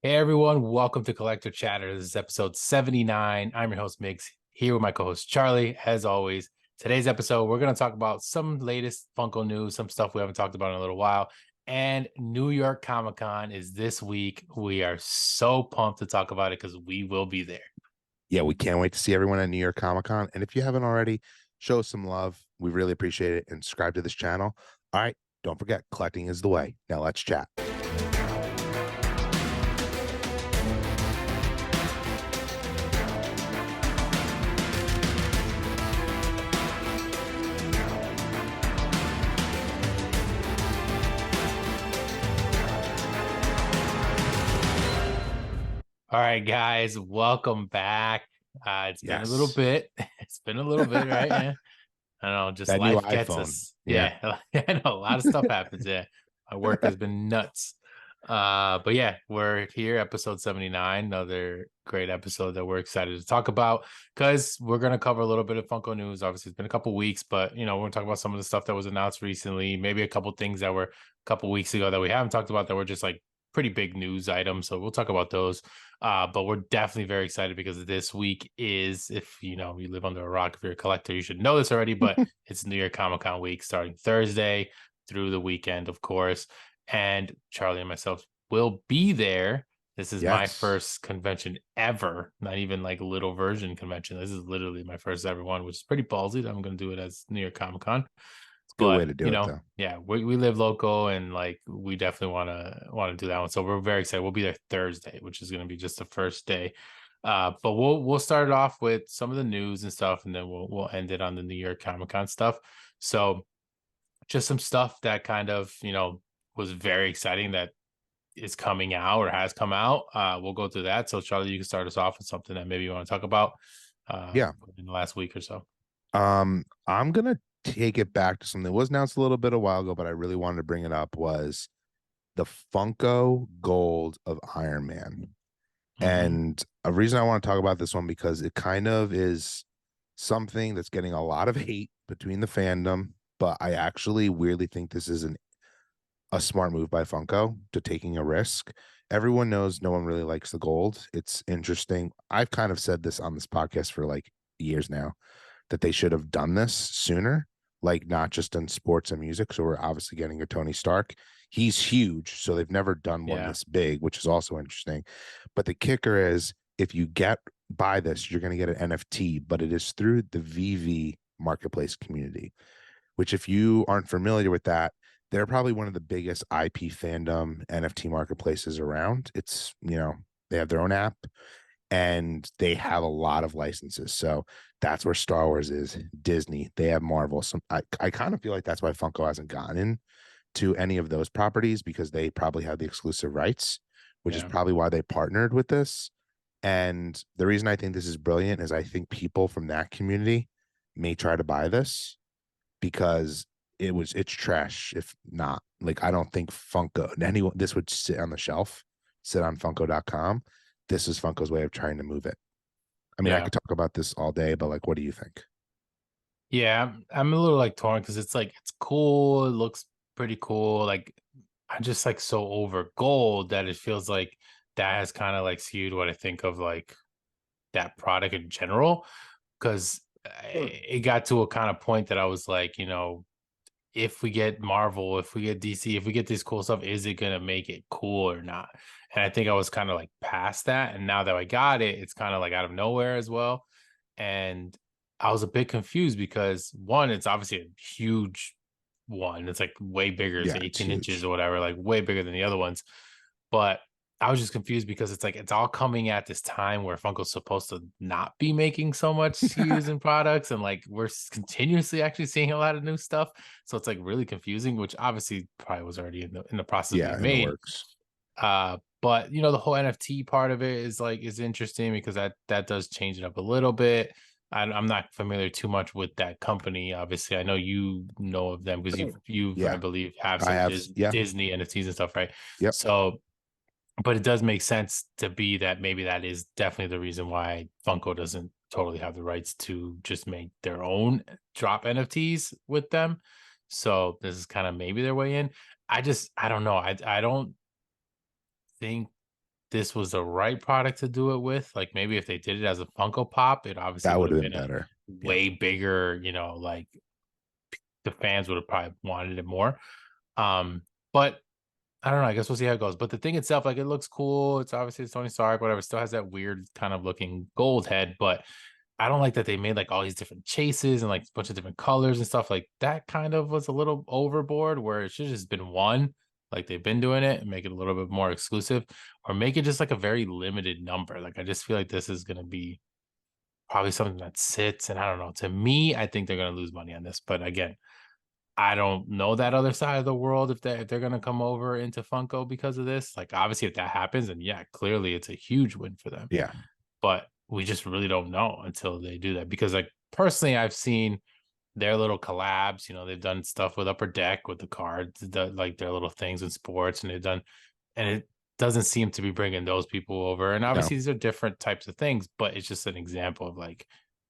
Hey everyone, welcome to Collector Chatter. This is episode 79. I'm your host, Migs, here with my co-host Charlie. As always, today's episode, we're going to talk about some latest Funko news, some stuff we haven't talked about in a little while. And New York Comic Con is this week. We are so pumped to talk about it because we will be there. Yeah, we can't wait to see everyone at New York Comic Con. And if you haven't already, show us some love. We really appreciate it. And subscribe to this channel. All right. Don't forget, collecting is the way. Now let's chat. All right, guys, welcome back. It's been a little Yes. bit. It's been a little bit, right? Yeah. I don't know, just That new life gets iPhone. us. Yeah. Yeah. I know a lot of stuff happens. Yeah. My work has been nuts. But yeah, we're here, episode 79, another great episode that we're excited to talk about because we're gonna cover a little bit of Funko news. Obviously, it's been a couple weeks, but we're gonna talk about some of the stuff that was announced recently, maybe a couple things that were a couple weeks ago that we haven't talked about that were just like pretty big news items. So we'll talk about those. But we're definitely very excited because this week is, if you live under a rock, if you're a collector, you should know this already, but it's New York Comic Con week starting Thursday through the weekend, of course. And Charlie and myself will be there. This is my Yes. first convention ever, not even like little version convention. This is literally my first ever one, which is pretty ballsy that I'm going to do it as New York Comic Con. It's a good way But to do it, though. yeah, we live local and like we definitely want to do that one. So we're very excited. We'll be there Thursday, which is going to be just the first day. But we'll start it off with some of the news and stuff, and then we'll end it on the New York Comic Con stuff. So just some stuff that kind of was very exciting that is coming out or has come out. We'll go through that. So Charlie, you can start us off with something that maybe you want to talk about Yeah. in the last week or so. I'm gonna take it back to something that was announced a little bit a while ago, but I really wanted to bring it up was the Funko Gold of Iron Man. Mm-hmm. And a reason I want to talk about this one because it kind of is something that's getting a lot of hate between the fandom, but I actually weirdly think this is a smart move by Funko to taking a risk. Everyone knows no one really likes the gold. It's interesting. I've kind of said this on this podcast for like years now that they should have done this sooner, like not just in sports and music. So we're obviously getting a Tony Stark. He's huge. So they've never done one Yeah. this big, which is also interesting. But the kicker is if you buy this, you're going to get an NFT, but it is through the VV marketplace community, which if you aren't familiar with that, they're probably one of the biggest IP fandom NFT marketplaces around. It's, they have their own app and they have a lot of licenses. So that's where Star Wars is, Disney, they have Marvel. So I kind of feel like that's why Funko hasn't gotten into any of those properties because they probably have the exclusive rights, which is Yeah. probably why they partnered with this. And the reason I think this is brilliant is I think people from that community may try to buy this because it's trash if not. Like I don't think Funko anyone this would sit on the shelf, sit on Funko.com. This is Funko's way of trying to move it. I mean, I Yeah. could talk about this all day, but like, what do you think? Yeah. I'm a little like torn because it's like it's cool. It looks pretty cool. Like I'm just like so over gold that it feels like that has kind of like skewed what I think of like that product in general. Because it got to a kind of point that I was like, if we get Marvel, if we get DC, if we get this cool stuff, is it gonna make it cool or not? And I think I was kind of like past that. And now that I got it, it's kind of like out of nowhere as well. And I was a bit confused because one, it's obviously a huge one. It's like way bigger, it's Yeah, it's 18 inches huge. or whatever, like way bigger than the other ones. But I was just confused because it's like it's all coming at this time where Funko's supposed to not be making so much SKUs and products, and like we're continuously actually seeing a lot of new stuff. So it's like really confusing, which obviously probably was already in the process of Yeah, being in the made. works. But the whole NFT part of it is interesting because that does change it up a little bit. I'm not familiar too much with that company. Obviously, I know you know of them because you've I Yeah, believe have I some have. Yeah, Disney NFTs and stuff, right? yep. So but it does make sense to be that maybe that is definitely the reason why Funko doesn't totally have the rights to just make their own drop NFTs with them. So this is kind of maybe their way in. I don't know. I don't think this was the right product to do it with. Like maybe if they did it as a Funko Pop, it obviously That would would have have been been a better. Yeah. way bigger, like the fans would have probably wanted it more. But I don't know. I guess we'll see how it goes. But the thing itself, like, it looks cool. It's obviously it's Tony Stark, whatever. It still has that weird kind of looking gold head, but I don't like that they made like all these different chases and like a bunch of different colors and stuff. Like that kind of was a little overboard. Where it should have just been one, like they've been doing it, and make it a little bit more exclusive, or make it just like a very limited number. Like I just feel like this is gonna be probably something that sits, and I don't know. To me, I think they're gonna lose money on this. But again, I don't know that other side of the world if they're gonna come over into Funko because of this. Like, obviously, if that happens, then yeah, clearly it's a huge win for them. Yeah. But we just really don't know until they do that. Because, like, personally, I've seen their little collabs. They've done stuff with Upper Deck with the cards, like their little things in sports, and they've done, and it doesn't seem to be bringing those people over. And No. obviously, these are different types of things, but it's just an example of like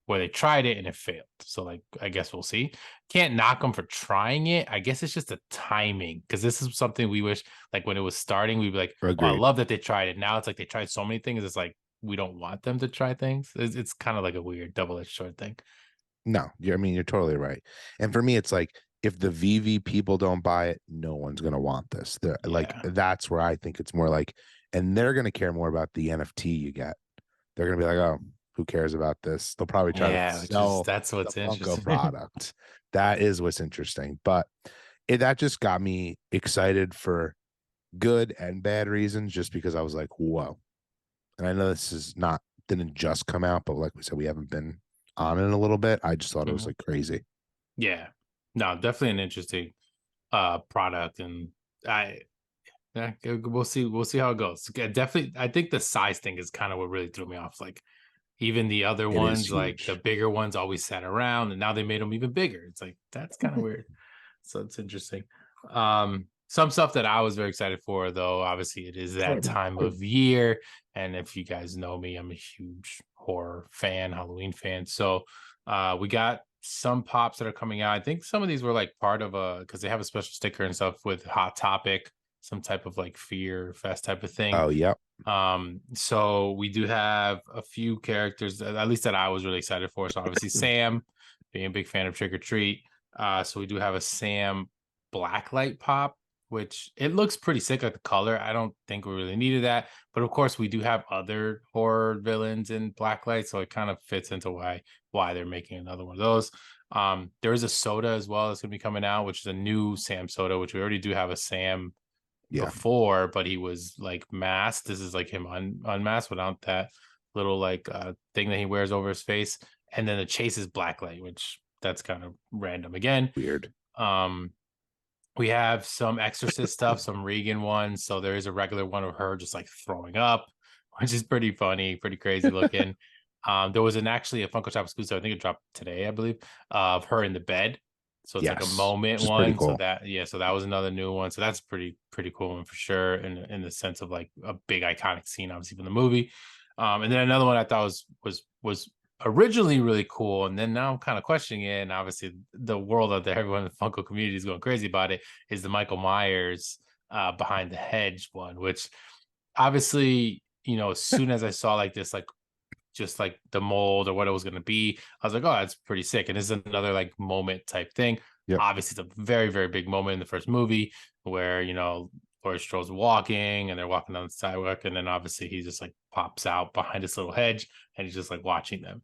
where they tried it and it failed. So, like, I guess we'll see. Can't knock them for trying it. I guess it's just a timing, because this is something we wish, like, when it was starting, we'd be like, oh, I Agreed. love that they tried it. Now it's like they tried so many things. It's like we don't want them to try things. It's kind of like a weird double-edged sword thing. No, I mean, you're totally right. And for me, it's like if the VV people don't buy it, no one's gonna want this. Like Yeah. that's where I think it's more like, and they're gonna care more about the NFT you get. They're gonna be like, oh, who cares about this? They'll probably try to Yeah, sell that's the what's Funko interesting. product. That is what's interesting. But that just got me excited for good and bad reasons, just because I was like, whoa. And I know this is not didn't just come out, but like we said, we haven't been on it in a little bit. I just thought it was Mhm. like crazy. Yeah. No, definitely an interesting product, and I yeah, we'll see how it goes. Definitely, I think the size thing is kind of what really threw me off. Like, even the other It is ones, like the huge. bigger ones, always sat around, and now they made them even bigger. It's like that's kind of weird. So it's interesting. Some stuff that I was very excited for, though, obviously, it is that time of year, and if you guys know me, I'm a huge horror fan, Halloween fan. So, we got some pops that are coming out. I think some of these were like part of a, because they have a special sticker and stuff with Hot Topic, some type of like Fear Fest type of thing. Oh, yep. So we do have a few characters at least that I was really excited for. So obviously Sam, being a big fan of Trick or Treat. So we do have a Sam Blacklight pop, which it looks pretty sick, like the color. I don't think we really needed that, but of course we do have other horror villains in Blacklight, so it kind of fits into why they're making another one of those. There is a soda as well that's gonna be coming out, which is a new Sam soda, which we already do have a Sam Yeah. before, but he was like masked. This is like him unmasked without that little like thing that he wears over his face. And then the chase is blacklight, which that's kind of random again. Weird. Um, we have some exorcist stuff, some Regan ones. So there is a regular one of her just like throwing up, which is pretty funny, pretty crazy looking. There was actually a Funko Shop exclusive, I think it dropped today, I believe, of her in the bed. So it's like a Yes. moment Which is pretty one. So cool. that, yeah, so that was another new one. So that's pretty cool one for sure, in the sense of like a big iconic scene, obviously from the movie. And then another one I thought was originally really cool, and then now I'm kind of questioning it. And obviously the world out there, everyone in the Funko community is going crazy about it, is the Michael Myers behind the hedge one, which obviously, as soon as I saw like this, like just like the mold or what it was going to be, I was like, oh, that's pretty sick. And this is another like moment type thing. Yep. Obviously, it's a very, very big moment in the first movie where, Laurie Strode's walking and they're walking down the sidewalk. And then obviously he just like pops out behind this little hedge and he's just like watching them.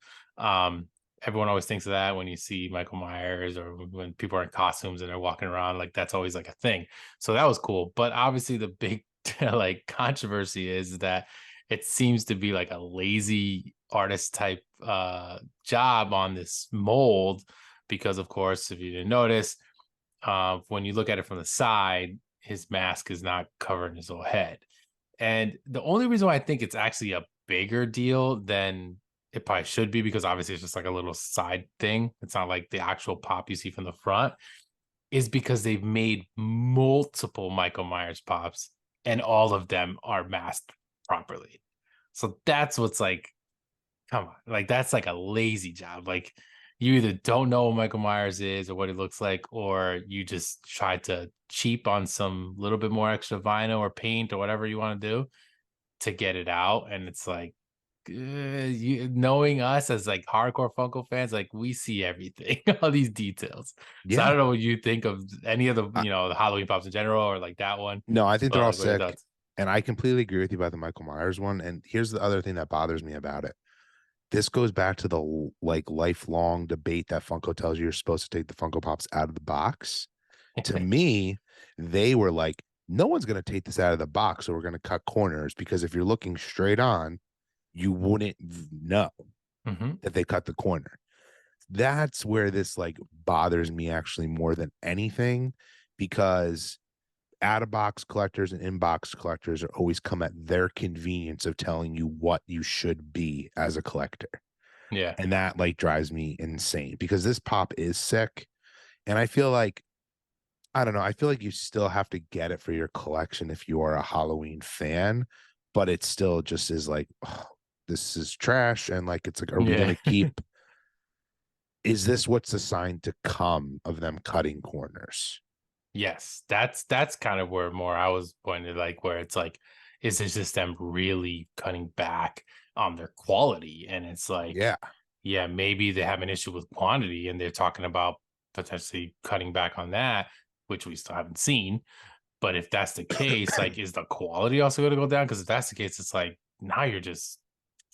Everyone always thinks of that when you see Michael Myers or when people are in costumes and they're walking around, like that's always like a thing. So that was cool. But obviously the big like controversy is that it seems to be like a lazy artist type job on this mold, because of course, if you didn't notice, when you look at it from the side, his mask is not covering his whole head. And the only reason why I think it's actually a bigger deal than it probably should be, because obviously it's just like a little side thing, it's not like the actual pop you see from the front, is because they've made multiple Michael Myers pops and all of them are masked properly. So that's what's like, come on, like that's like a lazy job. Like, you either don't know what Michael Myers is or what he looks like, or you just try to cheap on some little bit more extra vinyl or paint or whatever you want to do. to get it out, and it's like, knowing us as like hardcore Funko fans, like we see everything, all these details. So I Yeah. don't know what you think of any of the, the Halloween pops in general, or like that one. No, I think they're But all like, what are your sick. thoughts? And I completely agree with you about the Michael Myers one. And here's the other thing that bothers me about it. This goes back to the like lifelong debate that Funko tells you you're supposed to take the Funko Pops out of the box. To me, they were like, no one's going to take this out of the box, so we're going to cut corners, because if you're looking straight on, you wouldn't know Hmm. that they cut the corner. That's where this like bothers me actually more than anything, because out of box collectors and in-box collectors are always come at their convenience of telling you what you should be as a collector. Yeah. And that like drives me insane, because this pop is sick. And I feel like, I don't know, I feel like you still have to get it for your collection if you are a Halloween fan, but it still just is like, oh, this is trash. And like, it's like, are we going Yeah. to keep, is this what's the sign to come of them cutting corners? Yes, that's kind of where more I was pointed, like where it's like, is this just them really cutting back on their quality? And it's like, Yeah. yeah, maybe they have an issue with quantity and they're talking about potentially cutting back on that, which we still haven't seen. But if that's the case, like, is the quality also going to go down? Because if that's the case, it's like now you're just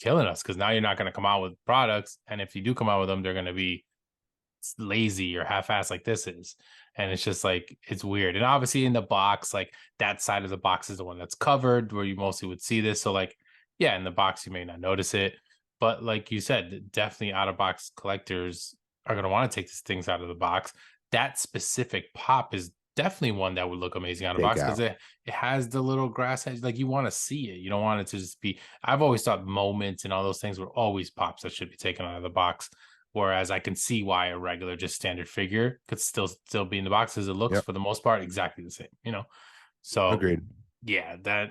killing us, because now you're not going to come out with products. And if you do come out with them, they're going to be lazy or half-assed like this is. And it's just like, it's weird. And obviously in the box, like that side of the box is the one that's covered where you mostly would see this. So like, yeah, in the box you may not notice it, but like you said, definitely out of box collectors are going to want to take these things out of the box. That specific pop is definitely one that would look amazing out of Take box, because out. it has the little grass hedge. Like, you want to see it, you don't want it to just be. I've always thought moments and all those things were always pops that should be taken out of the box. Whereas I can see why a regular, just standard figure could still be in the box, as it looks Yep. for the most part exactly the same. So Agreed. yeah, that,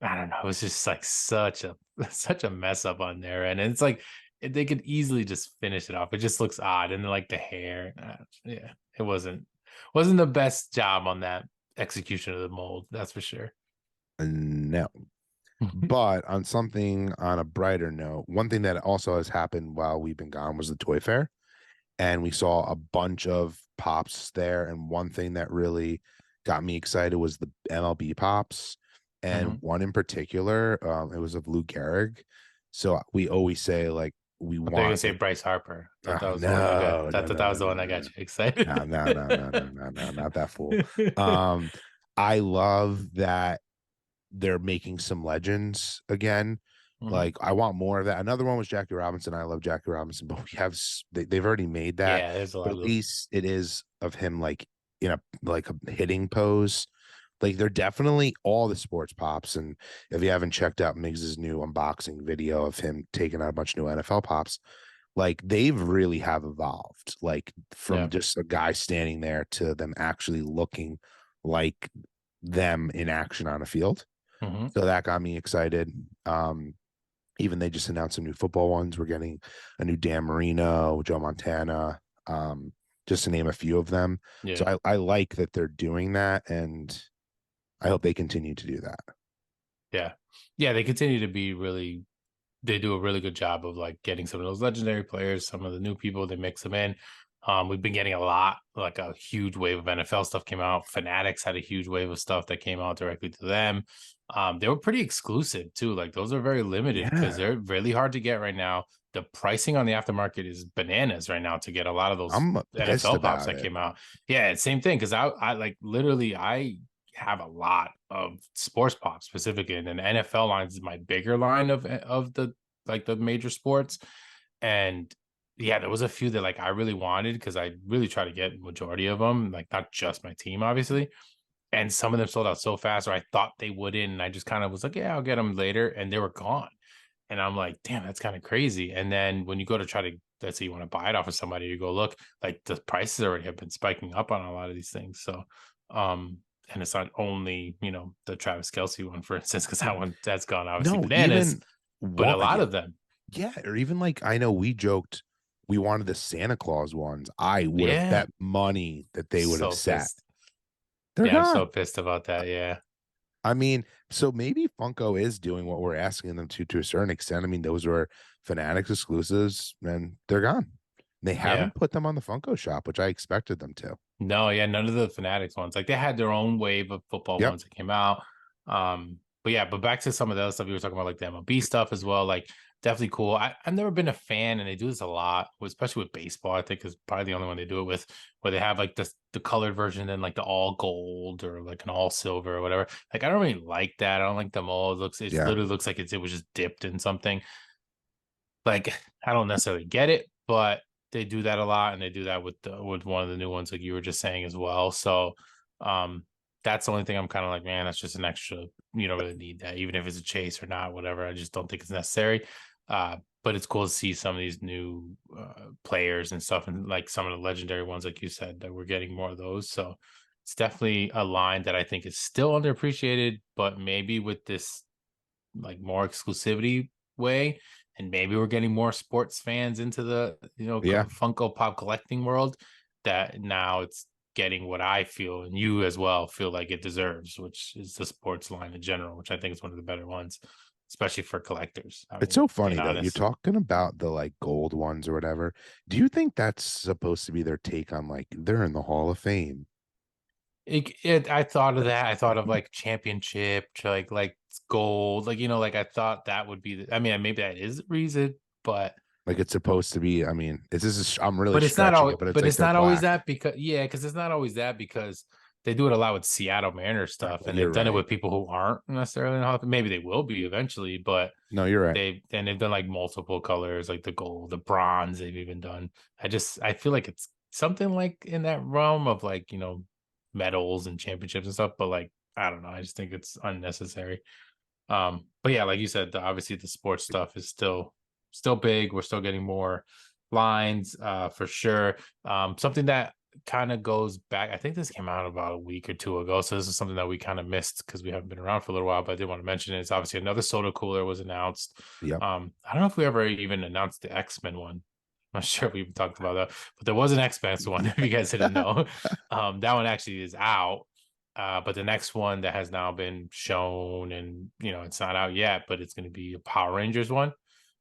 I don't know. It was just like such a such a mess up on there, and it's like they could easily just finish it off. It just looks odd, and then like the hair, yeah, it wasn't the best job on that execution of the mold. That's for sure. No. But on something on a brighter note, one thing that also has happened while we've been gone was the toy fair. And we saw a bunch of pops there. And one thing that really got me excited was the MLB pops. And Mhm. one in particular, it was of Lou Gehrig. So we always say, like, we I thought you were gonna want say like, Bryce Harper. Thought that oh, was the one that got. no, Thought no, that no, that was no, the no, one that no, got no. you excited. No, no, no, no, no, no, no, not that fool. Um, I love that they're making some legends again. Mhm. Like, I want more of that. Another one was Jackie Robinson. I love Jackie Robinson, but we have they've already made that. Yeah, there's a But lot at of those. least it is of him like in a like a hitting pose. Like, they're definitely all the sports pops. And if you haven't checked out Miggs's new unboxing video of him taking out a bunch of new NFL pops, like, they've really have evolved. Like, from Yeah. just a guy standing there to them actually looking like them in action on a field. Hmm. So that got me excited. Even they just announced some new football ones. We're getting a new Dan Marino, Joe Montana, just to name a few of them. So Yeah. I like that they're doing that, and I hope they continue to do that. Yeah. Yeah. They continue to be really, they do a really good job of like getting some of those legendary players, some of the new people, they mix them in. We've been getting a lot, like a huge wave of NFL stuff came out. Fanatics had a huge wave of stuff that came out directly to them. They were pretty exclusive too. Like, those are very limited because Yeah, they're really hard to get right now. The pricing on the aftermarket is bananas right now to get a lot of those I'm pissed NFL pops about that it. came out. Yeah, it's same thing, because I like literally I have a lot of sports pops specifically, and then NFL lines is my bigger line of the, like the major sports. And yeah, there was a few that like I really wanted, because I really try to get majority of them, like not just my team, obviously. And some of them sold out so fast, or I thought they wouldn't. And I just kind of was like, yeah, I'll get them later. And they were gone. And I'm like, damn, that's kind of crazy. And then when you go to try to, let's say you want to buy it off of somebody, you go look, like the prices already have been spiking up on a lot of these things. So, and it's not only, the Travis Kelsey one, for instance, because that one that's gone obviously No, bananas, even but a one, lot yeah, of them. yeah, or even like, I know we joked we wanted the Santa Claus ones. I would have Yeah. bet money that they would have So sat. pissed. They're Yeah, I'm so gone. pissed about that. Yeah. I mean, so maybe Funko is doing what we're asking them to a certain extent. I mean, those were Fanatics exclusives, and they're gone. They Yeah. haven't put them on the Funko shop, which I expected them to. No, yeah, none of the Fanatics ones. Like they had their own wave of football Yep. ones that came out. But yeah, but back to some of the other stuff you were talking about, like the MLB stuff as well. Like definitely cool. I've never been a fan, and they do this a lot, especially with baseball. I think is probably the only one they do it with, where they have like the colored version and like the all gold or like an all silver or whatever. Like I don't really like that. I don't like them all. It Yeah. literally looks like it was just dipped in something. Like I don't necessarily get it, but they do that a lot, and they do that with one of the new ones, like you were just saying as well. So, um, that's the only thing I'm kind of like, man, that's just an extra. You don't really need that, even if it's a chase or not, whatever. I just don't think it's necessary. But it's cool to see some of these new players and stuff, and like some of the legendary ones, like you said, that we're getting more of those. So it's definitely a line that I think is still underappreciated, but maybe with this like more exclusivity way, and maybe we're getting more sports fans into the Yeah. Funko Pop collecting world, that now it's getting what I feel and you as well feel like it deserves, which is the sports line in general, which I think is one of the better ones, especially for collectors. I It's mean, so being funny though. You're honest. talking about the like gold ones or whatever. Do you think that's supposed to be their take on like they're in the Hall of Fame? I thought of that. I thought of like championship, like gold, like like I thought that would be. I mean, maybe that is the reason, but Like it's supposed to be. I mean, I'm really but it's not stretching always. it, but it's But like it's their not always plaque. that because because it's not always that because they do it a lot with Seattle Mariners stuff, and You're they've done it right. with people who aren't necessarily in the Hall of Fame. Maybe they will be eventually, but No, you're right. they've done like multiple colors, like the gold, the bronze. They've even done. I feel like it's something like in that realm of like medals and championships and stuff, but like I don't know. I just think it's unnecessary. But yeah, like you said, obviously the sports stuff is still big. We're still getting more lines, for sure. Something that kind of goes back. I think this came out about a week or two ago, so this is something that we kind of missed because we haven't been around for a little while. But I did want to mention it. It's obviously another soda cooler was announced. Yep. I don't know if we ever even announced the X-Men one. I'm not sure if we even talked about that, but there was an X-Men one. If you guys didn't know, that one actually is out. But the next one that has now been shown, and it's not out yet, but it's going to be a Power Rangers one.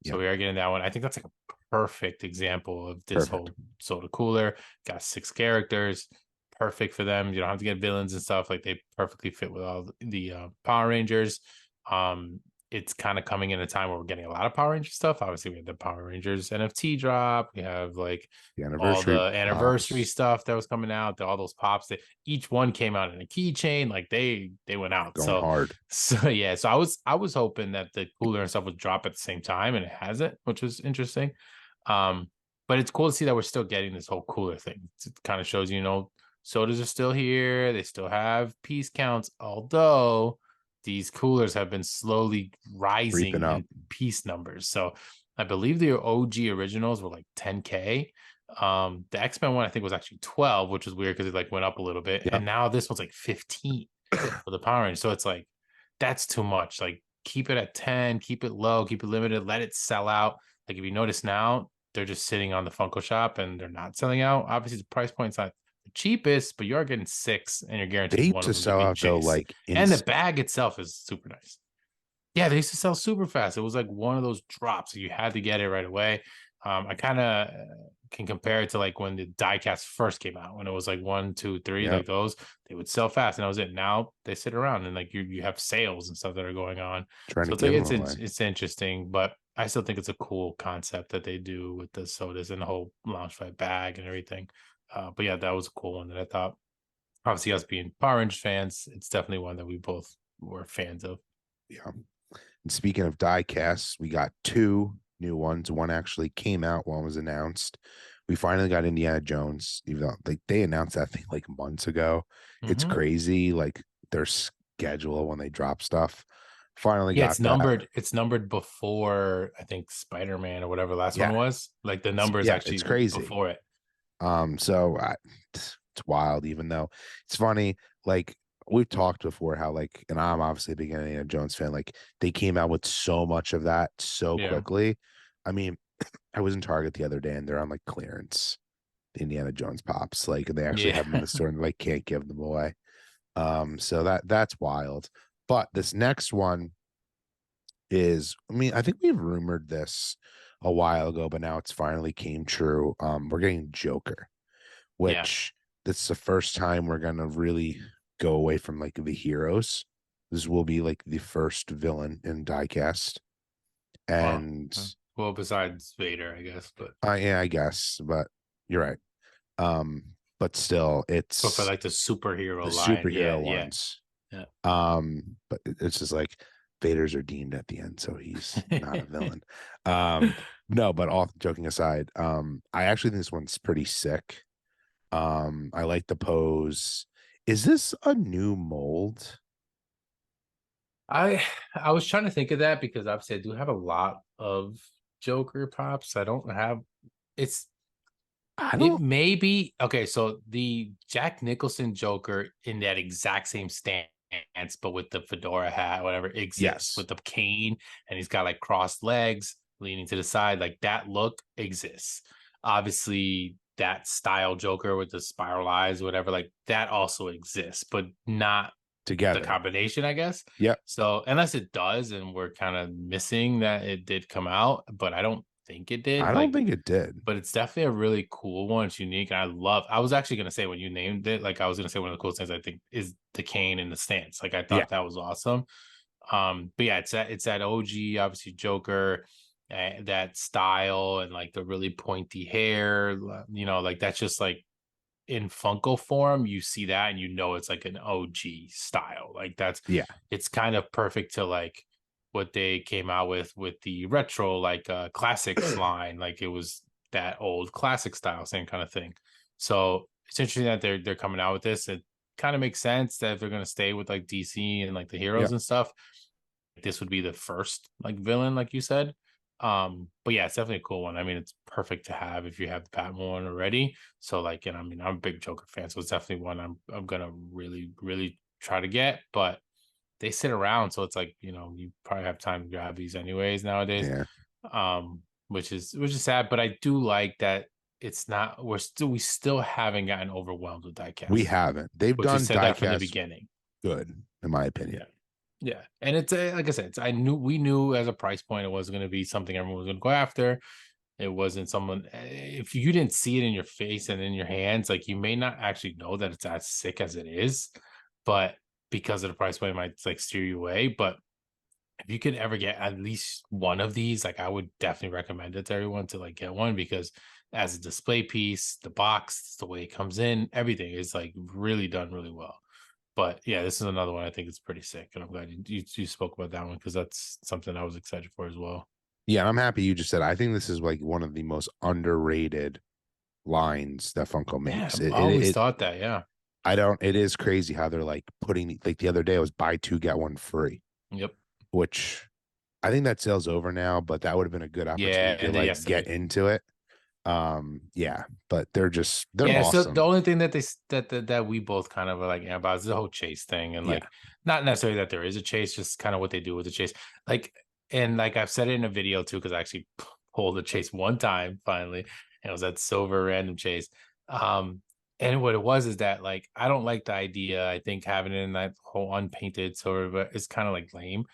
So Yep. we are getting that one. I think that's like a perfect example of this Perfect. whole soda cooler. Got 6 characters, perfect for them. You don't have to get villains and stuff. Like they perfectly fit with all the Power Rangers. It's kind of coming in a time where we're getting a lot of Power Ranger stuff. Obviously, we have the Power Rangers NFT drop. We have like The all anniversary the anniversary pops stuff that was coming out, all those pops. That each one came out in a keychain. Like they went out. going hard. So yeah. So I was hoping that the cooler and stuff would drop at the same time, and it hasn't, which was interesting. But it's cool to see that we're still getting this whole cooler thing. It kind of shows sodas are still here. They still have piece counts, although these coolers have been slowly Creeping rising up. in piece numbers. So I believe the OG originals were like 10K. The X-Men one I think was actually 12, which was weird because it like went up a little bit. Yep. And now this one's like 15 for the Power Rangers. So it's like that's too much. Like keep it at 10, keep it low, keep it limited, let it sell out. Like if you notice now, they're just sitting on the Funko shop and they're not selling out. Obviously, the price point's not the cheapest, but you are getting 6 and you're They guaranteed used one to of them to sell be out though, Chase. like And the bag itself is super nice. Yeah, they used to sell super fast. It was like one of those drops. You had to get it right away. I kind of can compare it to like when the diecast first came out, when it was like 1, 2, 3, Yep. like those, they would sell fast, and that was it. Now they sit around and like you have sales and stuff that are going on. Trying So to it's like give them away. it's interesting, but I still think it's a cool concept that they do with the sodas and the whole launch fight bag and everything. But yeah, that was a cool one that I thought. Obviously, us being Power Rangers fans, it's definitely one that we both were fans of. Yeah. And speaking of die casts, we got 2 new ones. One actually came out, one was announced. We finally got Indiana Jones, even though they announced that thing like months ago. It's Mm-hmm. crazy, like their schedule when they drop stuff. Finally Yeah, got that. it's numbered before I think Spider-Man or whatever the last one Yeah. was. Like the number is Yeah, it's actually crazy. before it. So it's wild, even though it's funny. Like we've talked before, how like, and I'm obviously a big Indiana Jones fan. Like they came out with so much of that so Yeah. quickly. I mean, I was in Target the other day and they're on like clearance. The Indiana Jones pops, like, and they actually Yeah. have them in the store and like can't give them away. So that's wild. But this next one is, I mean, I think we've rumored this a while ago, but now it's finally came true. We're getting Joker, Yeah. which this is the first time we're gonna really go away from like the heroes. This will be like the first villain in diecast. Well, And well, besides Vader, I guess, yeah, I guess, but you're right. But still, but for it's like the the superhero line, superhero yeah, ones. yeah. But it's just like Vader's redeemed at the end, so he's not a villain. Um, no, but all joking aside, I actually think this one's pretty sick. I like the pose. Is this a new mold? I I was trying to think of that because obviously I do have a lot of Joker pops. I don't have it's I it don't. may be okay. So the Jack Nicholson Joker in that exact same stance, but with the fedora hat, whatever, exists Yes, with the cane, and he's got like crossed legs leaning to the side. Like that look exists. Obviously, that style Joker with the spiral eyes, whatever, like that also exists, but not the together. combination, I guess. Yep. So unless it does, and we're kind of missing that it did come out, but I don't think it I did. don't Like, think it did. but it's definitely a really cool one. It's unique. And I was actually gonna say when you named it, like I was gonna say one of the coolest things I think is the cane and the stance. Like I Yeah, thought that was awesome. But yeah, it's that OG, obviously Joker, that style and like the really pointy hair, like that's just like in Funko form, you see that and you know it's like an OG style. Like yeah, it's kind of perfect to like what they came out with the retro like classics line. Like it was that old classic style, same kind of thing. So it's interesting that they're coming out with this. It kind of makes sense that if they're gonna stay with like DC and like the yeah, heroes and stuff, this would be the first like villain, like you said. But yeah, it's definitely a cool one. I mean, it's perfect to have if you have the Batman one already. So like, and I mean, I'm a big Joker fan, so it's definitely one I'm gonna really, really try to get. But they sit around, so it's like, you probably have time to grab these anyways nowadays. yeah. Which is sad, but I do like that it's not we still haven't gotten overwhelmed with We diecast, haven't. They've which we done said that from the diecast beginning. good, in my opinion. Yeah. Yeah, and it's like I said, we knew as a price point it wasn't going to be something everyone was going to go after. It wasn't someone if you didn't see it in your face and in your hands, like you may not actually know that it's as sick as it is, but because of the price point, it might like steer you away. But if you could ever get at least one of these, like I would definitely recommend it to everyone to like get one because as a display piece, the box, the way it comes in, everything is like really done really well. But yeah, this is another one I think is pretty sick, and I'm glad you spoke about that one because that's something I was excited for as well. Yeah, and I'm happy you just said. I think this is like one of the most underrated lines that Funko Yeah, makes. I always thought that. Yeah. I don't. It is crazy how they're like putting like the other day it was buy two get one free, Yep. which I think that sale's over now. But that would have been a good Yeah, opportunity to and like get yesterday. into it. Yeah, but they're Yeah. So the awesome. only thing that that we both kind of are like about is the whole chase thing, and Yeah, like not necessarily that there is a chase, just kind of what they do with the chase. Like, and like I've said it in a video too, because I actually pulled the chase one time finally, and it was that silver random chase. Um, and what it was is that like I don't like the idea. I think having it in that whole unpainted silver, but it's kind of like lame.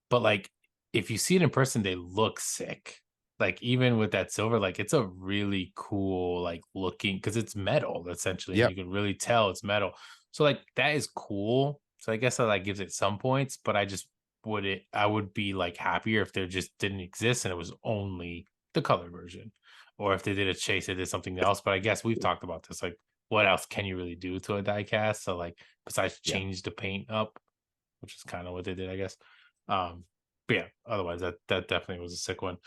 But like if you see it in person, they look sick. Like even with that silver, like it's a really cool like looking because it's metal essentially, and yep, you can really tell it's metal. So like that is cool. So I guess that like gives it some points, but I would be like happier if there just didn't exist and it was only the color version. Or if they did a chase, they did something else. But I guess we've talked about this. Like, what else can you really do to a die cast? So like besides yeah. change the paint up, which is kind of what they did, I guess. But yeah, otherwise that definitely was a sick one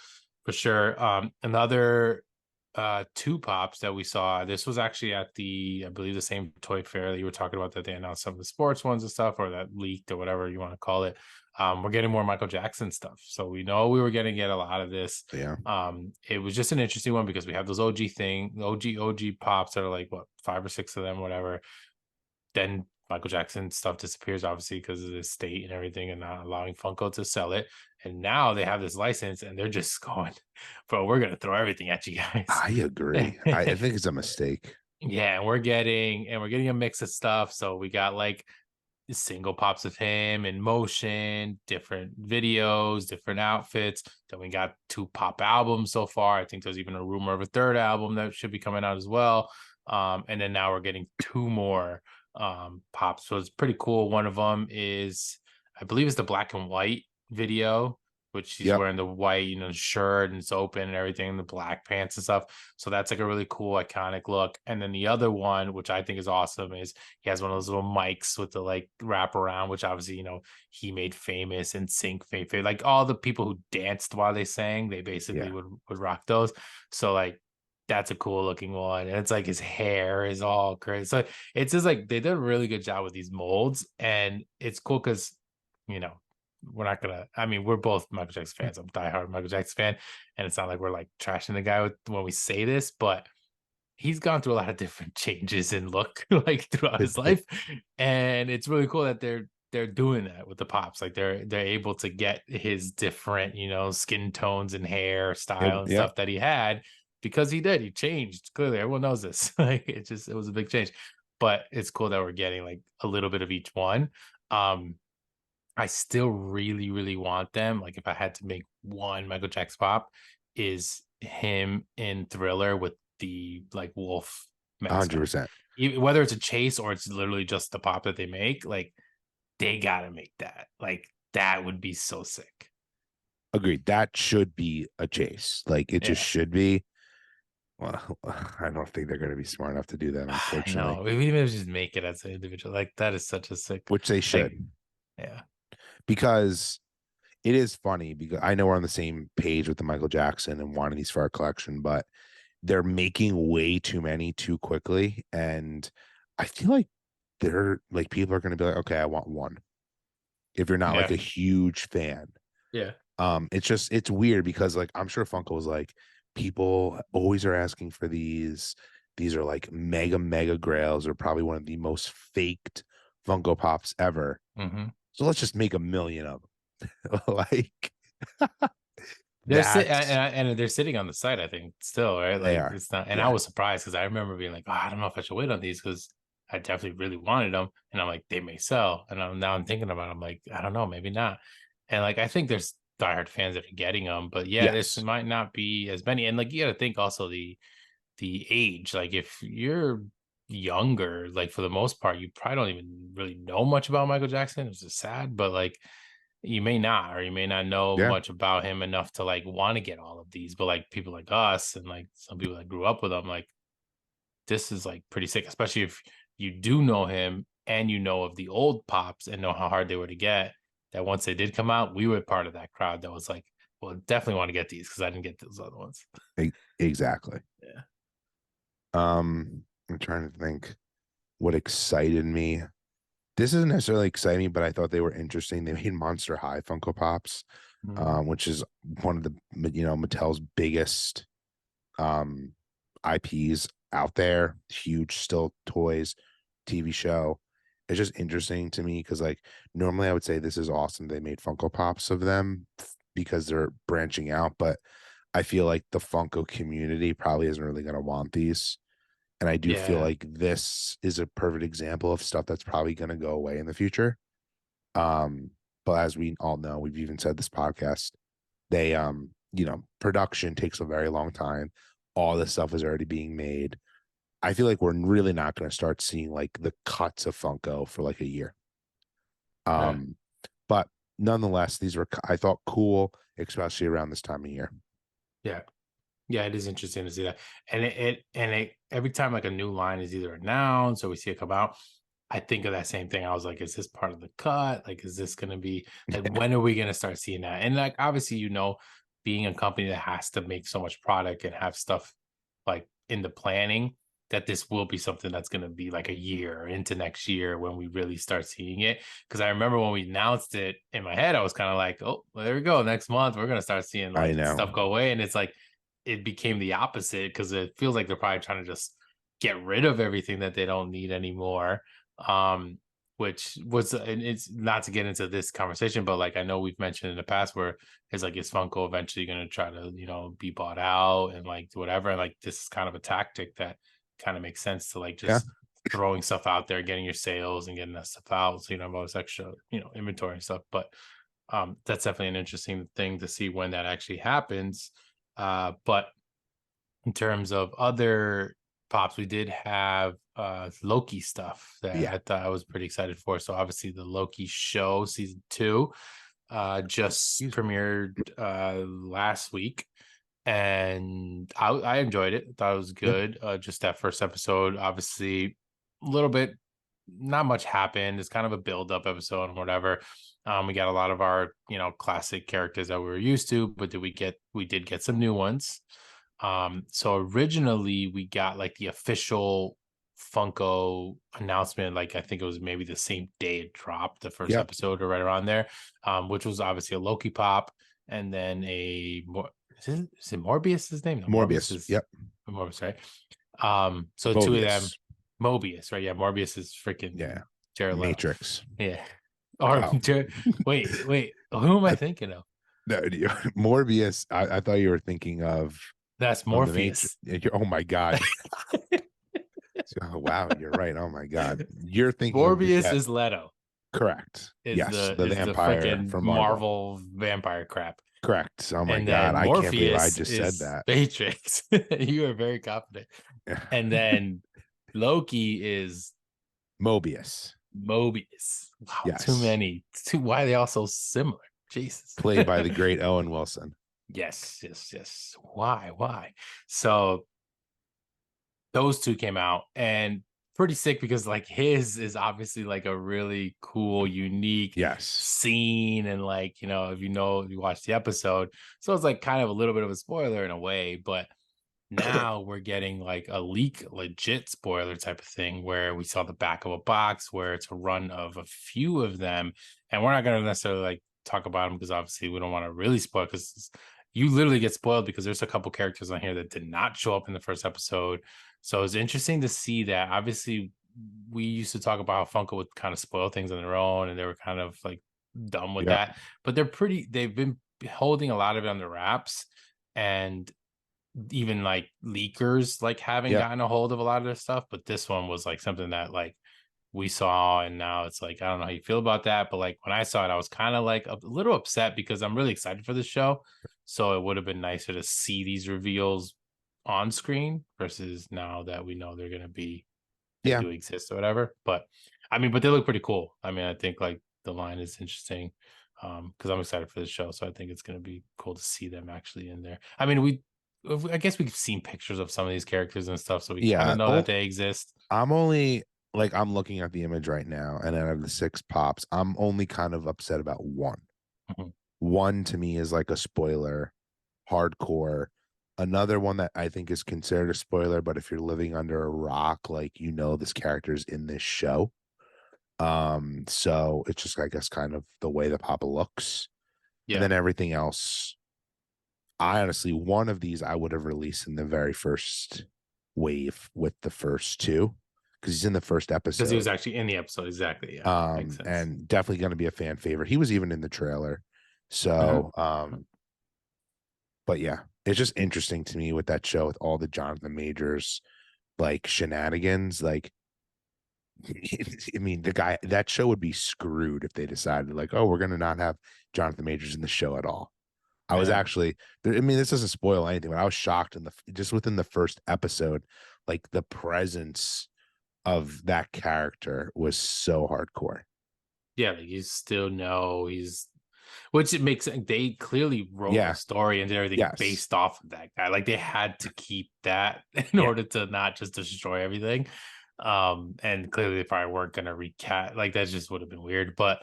for sure. Another two pops that we saw. This was actually at I believe the same toy fair that you were talking about that they announced some of the sports ones and stuff, or that leaked or whatever you want to call it. We're getting more Michael Jackson stuff, so we know we were going to get a lot of this. Yeah. It was just an interesting one because we have those OG pops that are like what 5 or 6 of them, whatever. Then Michael Jackson stuff disappears, obviously, because of the state and everything, and not allowing Funko to sell it. And now they have this license, and they're just going, bro, we're gonna throw everything at you guys. I agree. I think it's a mistake. Yeah, and we're getting a mix of stuff. So we got like single pops of him in motion, different videos, different outfits. Then we got 2 pop albums so far. I think there's even a rumor of a 3rd album that should be coming out as well. And then now we're getting 2 more pops. So it's pretty cool. One of them is, I believe it's the black and white video, which he's Yep. wearing the white, shirt and it's open and everything, the black pants and stuff. So that's like a really cool, iconic look. And then the other one, which I think is awesome, is he has one of those little mics with the like wrap around, which obviously, he made famous and sync famous. Like all the people who danced while they sang, they basically Yeah. would rock those. So like that's a cool looking one. And it's like his hair is all crazy. So it's just like they did a really good job with these molds. And it's cool because, you know, we're not gonna, I mean, we're both Michael Jackson fans. I'm a diehard Michael Jackson fan, and it's not like we're like trashing the guy when we say this, but he's gone through a lot of different changes in look like throughout his life. And it's really cool that they're doing that with the pops. Like they're able to get his different, skin tones and hair style and Yep. stuff that he had, because he changed. Clearly, everyone knows this. Like it was a big change. But it's cool that we're getting like a little bit of each one. I still really, really want them. Like if I had to make one Michael Jackson pop, is him in Thriller with the like wolf mask on. 100%. Whether it's a chase or it's literally just the pop that they make, like they gotta make that. Like that would be so sick. Agreed. That should be a chase. Like it just Yeah. should be. Well, I don't think they're going to be smart enough to do that, I unfortunately, know. Maybe just make it as an individual. Like that is such a sick, which they like, should, yeah. because it is funny because I know we're on the same page with the Michael Jackson and wanting these for our collection, but they're making way too many too quickly. And I feel like they're like, people are going to be like, okay, I want one. If you're not like Yeah. a huge fan, Yeah. it's weird because like I'm sure Funko was like, people always are asking for these are like mega grails, or probably one of the most faked Funko Pops ever, Mm-hmm. so let's just make a million of them. Like And, that's and they're sitting on the site, I think, still, right? they Like are. it's not. And I Yeah. was surprised because I remember being like, "Oh, I don't know if I should wait on these," because I definitely really wanted them, and I'm like, they may sell. And I'm thinking about it, I'm like, I don't know, maybe not. And like I think there's diehard fans that are getting them, but yeah, this Yes. might not be as many. And like you got to think also the age. Like if you're younger, like for the most part, you probably don't even really know much about Michael Jackson. It's just sad, but like you may not, or you may not know Yeah. much about him enough to like want to get all of these. But like people like us and like some people that grew up with him, like this is like pretty sick, especially if you do know him and you know of the old pops and know how hard they were to get. That once they did come out, we were part of that crowd that was like, well, definitely want to get these because I didn't get those other ones. Exactly. Yeah. I'm trying to think what excited me. This isn't necessarily exciting, but I thought they were interesting. They made Monster High Funko Pops, Mm. which is one of the Mattel's biggest IPs out there. Huge still toys, TV show. It's just interesting to me because like normally I would say this is awesome. They made Funko Pops of them because they're branching out, but I feel like the Funko community probably isn't really going to want these. And I do feel Yeah. like this is a perfect example of stuff that's probably going to go away in the future. Um, but as we all know, we've even said this podcast, they production takes a very long time. All this stuff is already being made. I feel like we're really not going to start seeing like the cuts of Funko for like a year. Right. But nonetheless, these were, I thought, cool, especially around this time of year. Yeah. Yeah, it is interesting to see that. And it every time like a new line is either announced or we see it come out, I think of that same thing. I was like, is this part of the cut? Like, is this gonna be like when are we gonna start seeing that? And like obviously, being a company that has to make so much product and have stuff like in the planning, that this will be something that's gonna be like a year into next year when we really start seeing it. Because I remember when we announced it in my head, I was kind of like, oh, well, there we go. Next month, we're gonna start seeing I like know. stuff go away. And it's like it became the opposite because it feels like they're probably trying to just get rid of everything that they don't need anymore. Which was, and it's not to get into this conversation, but like I know we've mentioned in the past where it's like, is Funko eventually going to try to be bought out and like whatever, and like this is kind of a tactic that kind of makes sense to like Yeah. just throwing stuff out there, getting your sales and getting that stuff out, so you don't have all this extra, inventory and stuff. But that's definitely an interesting thing to see when that actually happens. But in terms of other pops, we did have Loki stuff that Yeah. I thought I was pretty excited for. So obviously the Loki show season 2 just premiered last week, and I enjoyed it. Thought it was Yeah. good. Just that first episode, obviously a little bit, not much happened. It's kind of a build-up episode and whatever. We got a lot of our classic characters that we were used to, but we did get some new ones. So originally we got like the official Funko announcement, like I think it was maybe the same day it dropped, the first Yep. episode or right around there, which was obviously a Loki pop, and then is it Morbius his name? No, Morbius Morbius. is Yep. Morbius, right? So two of them, Mobius. Mobius, right? Yeah, Morbius is freaking Yeah. Jared Leto. Matrix. Yeah. Or Oh. wait, who am I I, thinking of? no, Morbius. I thought you were thinking of That's from the Matrix. Morpheus. Oh my God. Oh wow, you're right. Oh my God. You're thinking of Morbius that. is Leto. Correct. Yes, the Is the vampire freaking from Marvel. Marvel vampire crap. Correct. Oh my And God. then I can't believe I Morpheus just said is that. Matrix. You are very confident. And then Loki is Mobius. Mobius. Wow, too Yes. many. Why are they all so similar? Jesus. Played by the great Owen Wilson. Yes. Why? So those two came out, and pretty sick because like his is obviously like a really cool, unique Yes. scene, and like if you watch the episode, so it's like kind of a little bit of a spoiler in a way, but now we're getting like a legit spoiler type of thing where we saw the back of a box where it's a run of a few of them, and we're not going to necessarily like talk about them because obviously we don't want to really spoil, because you literally get spoiled because there's a couple characters on here that did not show up in the first episode. So it's interesting to see that. Obviously we used to talk about how Funko would kind of spoil things on their own, and they were kind of like done with Yeah. that, but they've been holding a lot of it under wraps, and even like leakers like haven't Yeah. gotten a hold of a lot of this stuff. But this one was like something that like we saw, and now it's like I don't know how you feel about that, but like when I saw it I was kind of like a little upset because I'm really excited for this show. So it would have been nicer to see these reveals on screen versus now that we know they're going to be, they do exist or whatever. But I mean, but they look pretty cool. I mean, I think like the line is interesting, because I'm excited for the show, so I think it's going to be cool to see them actually in there. I mean, I guess we've seen pictures of some of these characters and stuff, so we kind of know that they exist. I'm only like, I'm looking at the image right now, and out of the 6 pops, I'm only kind of upset about one. Mhm. One to me is like a spoiler, hardcore. Another one that I think is considered a spoiler, but if you're living under a rock, like this character's in this show. So it's just, I guess, kind of the way the papa looks. Yeah. And then everything else, I honestly, one of these I would have released in the very first wave with the first 2, because he's in the first episode. Because he was actually in the episode, exactly. Yeah, makes sense. And definitely going to be a fan favorite. He was even in the trailer. So, but yeah, it's just interesting to me with that show, with all the Jonathan Majors like shenanigans. Like, I mean, that show would be screwed if they decided like, oh, we're gonna not have Jonathan Majors in the show at all. I was actually, I mean, this doesn't spoil anything, but I was shocked just within the first episode, like the presence of that character was so hardcore. Yeah, like you still know which it makes, they clearly wrote a story and everything based off of that guy. Like they had to keep that in order to not just destroy everything. And clearly they probably weren't gonna recast, like that just would have been weird. But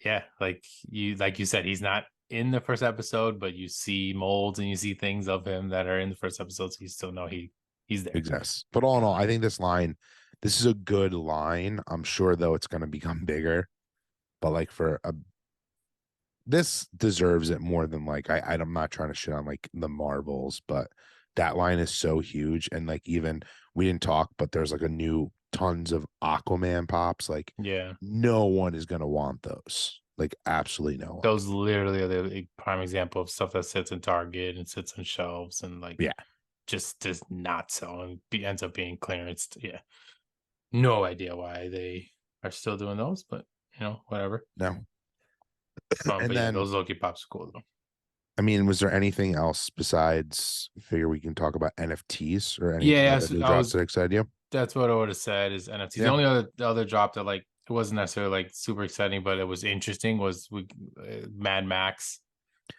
yeah, like you said, he's not in the first episode, but you see molds and you see things of him that are in the first episode, so you still know he's there. Exists. But all in all, I think this is a good line. I'm sure though it's gonna become bigger, but like this deserves it more than like I'm not trying to shit on like the Marvels, but that line is so huge. And like, even we didn't talk, but there's like a new tons of Aquaman pops. Like, no one is gonna want those. Like, absolutely no one. Those literally are the prime example of stuff that sits in Target and sits on shelves and like just does not sell and ends up being clearance. No idea why they are still doing those, but whatever. No. But And yeah, then, those Loki pops are cool though. I mean, was there anything else besides, figure we can talk about NFTs or any Yeah, other so new I drops was. that excite you? That's what I would have said is NFTs. The Yeah. only other drop that like it wasn't necessarily like super exciting, but it was interesting was Mad Max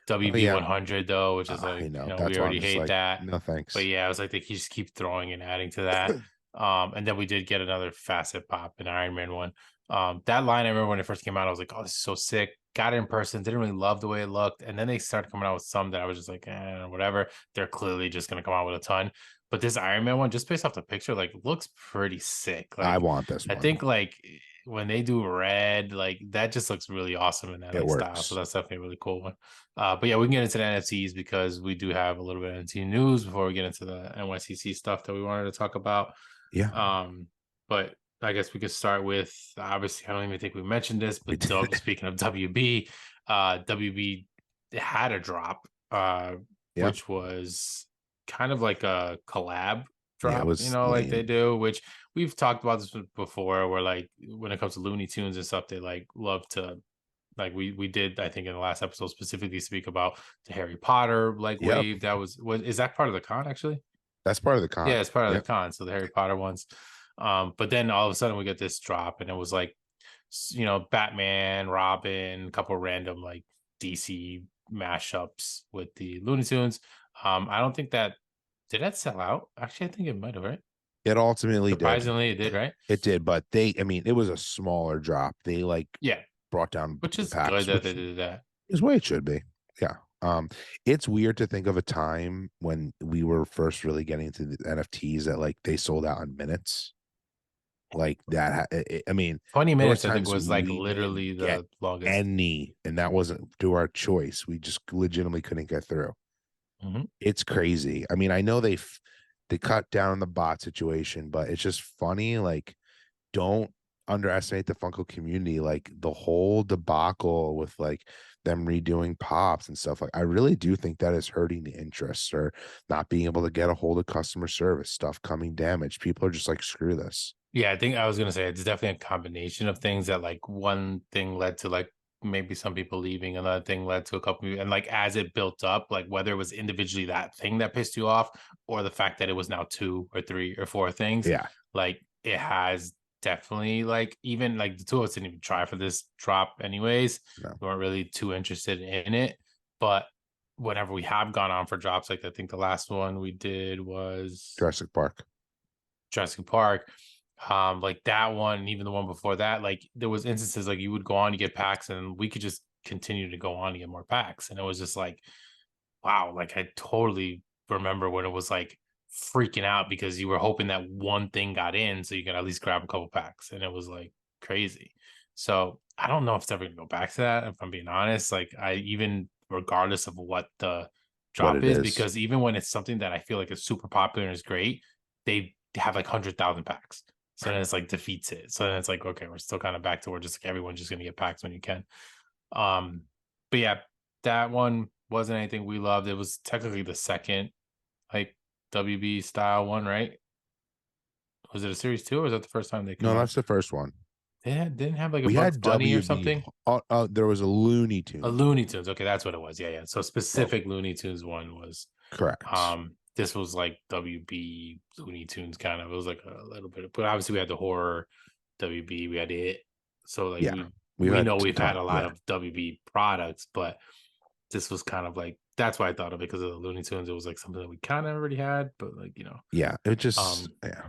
Oh WB yeah. 100 though, which is I like know. we That's why I'm already just hate like, that. no But thanks. yeah, I was like they just keep throwing and adding to that. And then we did get another facet pop, an Iron Man one. That line I remember when it first came out, I was like, oh, this is so sick. Got it in person, didn't really love the way it looked, and then they started coming out with some that I was just like, whatever. They're clearly just gonna come out with a ton. But this Iron Man one, just based off the picture, like looks pretty sick. I Like want this I one. think like when they do red, like that just looks really awesome in that It like style. So works. that's definitely a really cool one. But yeah, we can get into the NFTs because we do have a little bit of NFT news before we get into the NYCC stuff that we wanted to talk about. Yeah, But I guess we could start with obviously I don't even think we mentioned this, we but did. speaking of WB, WB had a drop, Yeah. which was kind of like a collab Yeah, it drop, was like they lame. do, which we've talked about this before, where like when it comes to Looney Tunes and stuff, they like love to like we did I think in the last episode specifically speak about the Harry Potter like Yep. wave. That was is that part of the con actually? That's part of the Yeah, con. it's part of the Yep. con. So the Harry Potter ones. But then all of a sudden we get this drop, and it was like, Batman, Robin, a couple random like DC mashups with the Looney Tunes. I don't think that did that sell out. Actually, I think it might have, right? It ultimately did. Surprisingly, it did, right? It did, but I mean, it was a smaller drop. They like Yeah, brought down which the is good packs, that they which did that. is the way it should be. Yeah. It's weird to think of a time when we were first really getting into the NFTs that like they sold out in minutes. Like that. I mean, 20 there were minutes, I think, times was like we didn't literally get the longest. any, and that wasn't to our choice. We just legitimately couldn't get through. Mhm. It's crazy. I mean, I know they cut down the bot situation, but it's just funny. Like, don't underestimate the Funko community. Like the whole debacle with like them redoing pops and stuff. Like, I really do think that is hurting the interest or not being able to get a hold of customer service, stuff coming damaged. People are just like, screw this. Yeah, I think I was gonna say it's definitely a combination of things that like one thing led to like maybe some people leaving, another thing led to a couple and like as it built up, like whether it was individually that thing that pissed you off or the fact that it was now two or three or four things, Yeah. like it has definitely like even like the two of us didn't even try for this drop anyways. No. We weren't really too interested in it. But whenever we have gone on for drops, like I think the last one we did was Jurassic Park. Jurassic Park, like that one, and even the one before that, like there was instances like you would go on to get packs, and we could just continue to go on to get more packs, and it was just like, wow, like I totally remember when it was like freaking out because you were hoping that one thing got in, so you could at least grab a couple packs, and it was like crazy. So I don't know if it's ever gonna go back to that. If I'm being honest, like I even regardless of what the What drop it is, is. because even when it's something that I feel like is super popular and is great, they have like 100,000 packs. So then it's like defeats it. So then it's like, okay, we're still kind of back to where just like everyone's just gonna get packs when you can. Um, but yeah, that one wasn't anything we loved. It was technically the second like WB style one, right? Was it a series two, or was that the first time they come No, out? that's the first one. Didn't have like a We Bugs had Bunny or WB. something. There was a Looney A Tunes one. Looney Tunes. Okay, that's what it was. Yeah, yeah. So Well, specific Looney Tunes one was correct. this was like WB Looney Tunes kind of. It was like a little bit, but obviously we had the horror WB, we had it. So like Yeah. We've we had know a we've had ton. a lot Yeah. of WB products, but this was kind of like that's why I thought of it because of the Looney Tunes. It was like something that we kind of already had, but like Yeah. It just, um, yeah.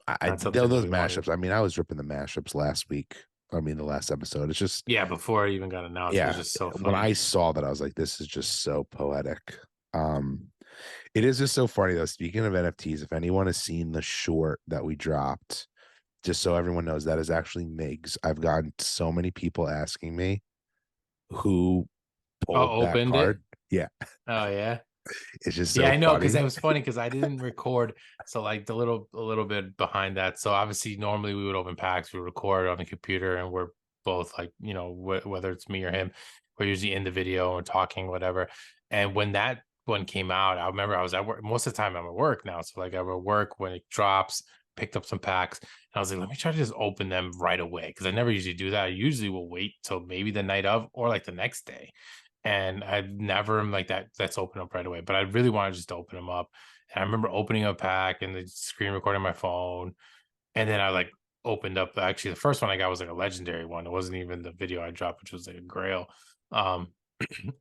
not something that Those we wanted. mashups. I mean, I was ripping the mashups last week. I mean, the last episode. It's just, Yeah, before it even got announced, it was yeah. just so When funny. I saw that, I was like, this is just so poetic. Um, it is just so funny though. Speaking of NFTs, if anyone has seen the short that we dropped, just so everyone knows, that is actually Migs. I've gotten so many people asking me who pulled Oh, that opened it. card. Yeah, Oh yeah. it's just Yeah, so I know because funny. that was funny because I didn't record. So like a little bit behind that. So obviously normally we would open packs, we record on the computer, and we're both like whether it's me or him, we're usually in the video and talking whatever. And when that one came out, I remember I was at work most of the time. I'm at work now, so like I'm at work when it drops. picked up some packs, and I was like, let me try to just open them right away, because I never usually do that. I usually will wait till maybe the night of or like the next day, and I never am like that. Let's open up right away. But I really wanted just to open them up, and I remember opening a pack and the screen recording my phone, and then I like opened up. Actually, the first one I got was like a legendary one. It wasn't even the video I dropped, which was like a grail. Um,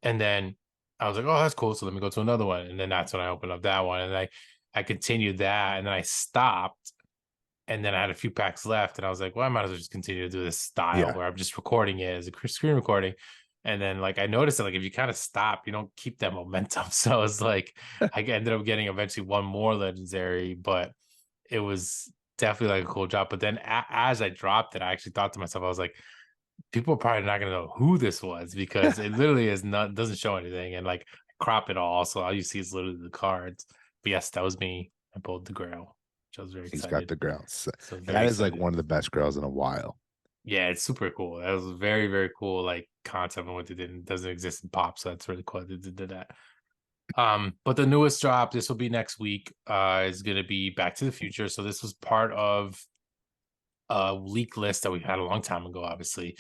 and then I was like, oh, that's cool. So let me go to another one. And then that's when I opened up that one. And I continued that. And then I stopped. And then I had a few packs left. And I was like, well, I might as well just continue to do this style Yeah. where I'm just recording it as a screen recording. And then like I noticed that like if you kind of stop, you don't keep that momentum. So it's like I ended up getting eventually one more legendary, but it was definitely like a cool drop. But then as I dropped it, I actually thought to myself, I was like, people are probably not going to know who this was, because it literally is not, doesn't show anything, and like crop it all, so all you see is literally the cards. But yes, that was me. I pulled the grail, which I was very He's got excited. the girls. So very That is like excited. one of the best girls in a while. Yeah, it's super cool. That was very, very cool, like concept, and what they did doesn't exist in pop, so that's really cool they did that. But the newest drop, this will be next week, is going to be Back to the Future. So this was part of a leak list that we had a long time ago, obviously,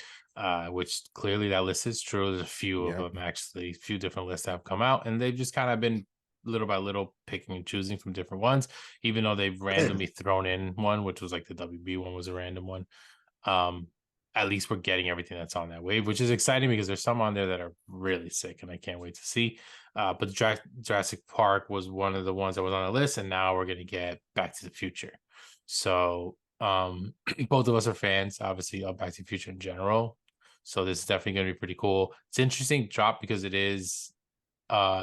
which clearly that list is true. There's a few of Yep. them, actually, a few different lists that have come out, and they've just kind of been little by little picking and choosing from different ones, even though they've randomly thrown in one, which was like the WB one was a random one. Um, at least we're getting everything that's on that wave, which is exciting because there's some on there that are really sick, and I can't wait to see. But Jurassic Park was one of the ones that was on the list, and now we're going to get Back to the Future. So both of us are fans, obviously, of Back to the Future in general. So this is definitely going to be pretty cool. It's interesting drop because it is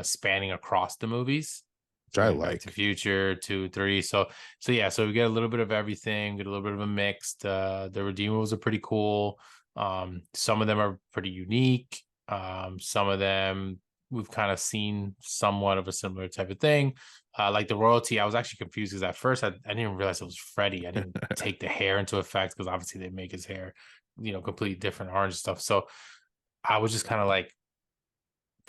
spanning across the movies. Which I Right, Back to like. Future 2, 3. So yeah, so we get a little bit of everything, get a little bit of a mix. The Redeemables are pretty cool. Some of them are pretty unique. Some of them we've kind of seen somewhat of a similar type of thing. Like the royalty, I was actually confused because at first I didn't even realize it was Freddy. I didn't take the hair into effect because obviously they make his hair, completely different orange stuff. So I was just kind of like,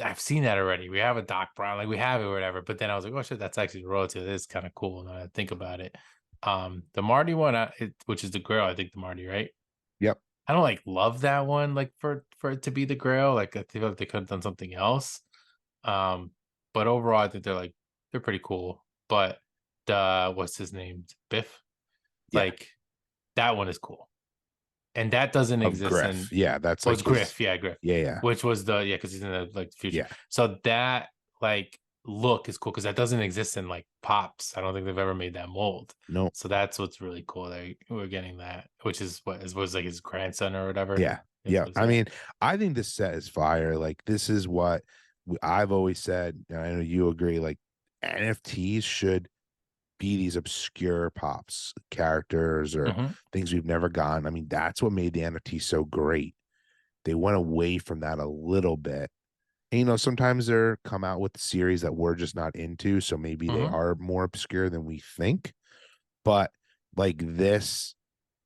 I've seen that already. We have a Doc Brown, like we have it or whatever. But then I was like, oh shit, that's actually the royalty. That is kind of cool. Now that I think about it. The Marty one, which is the Grail, I think the Marty, right? Yep. I don't like love that one, like for it to be the Grail. Like I feel like they could have done something else. Um, but overall, I think they're pretty cool. But the what's his name? Biff? Yeah. Like that one is cool. And that doesn't Of exist Griff. in Yeah, that's Oh, like it's his. Griff. Yeah, Griff. Yeah, yeah. Which was because he's in the like future. Yeah. So that like look is cool because that doesn't exist in like pops. I don't think they've ever made that mold. No. So that's what's really cool. We're getting that, which is was like his grandson or whatever. Yeah. Yeah. I Yeah. mean, I think this set is fire. Like, this is what I've always said, and I know you agree. Like, NFTs should be these obscure pops, characters, or Mm-hmm. things we've never gotten. I mean, that's what made the NFT so great. They went away from that a little bit. And, sometimes they're come out with series that we're just not into, so maybe they Mm-hmm. are more obscure than we think. But like, this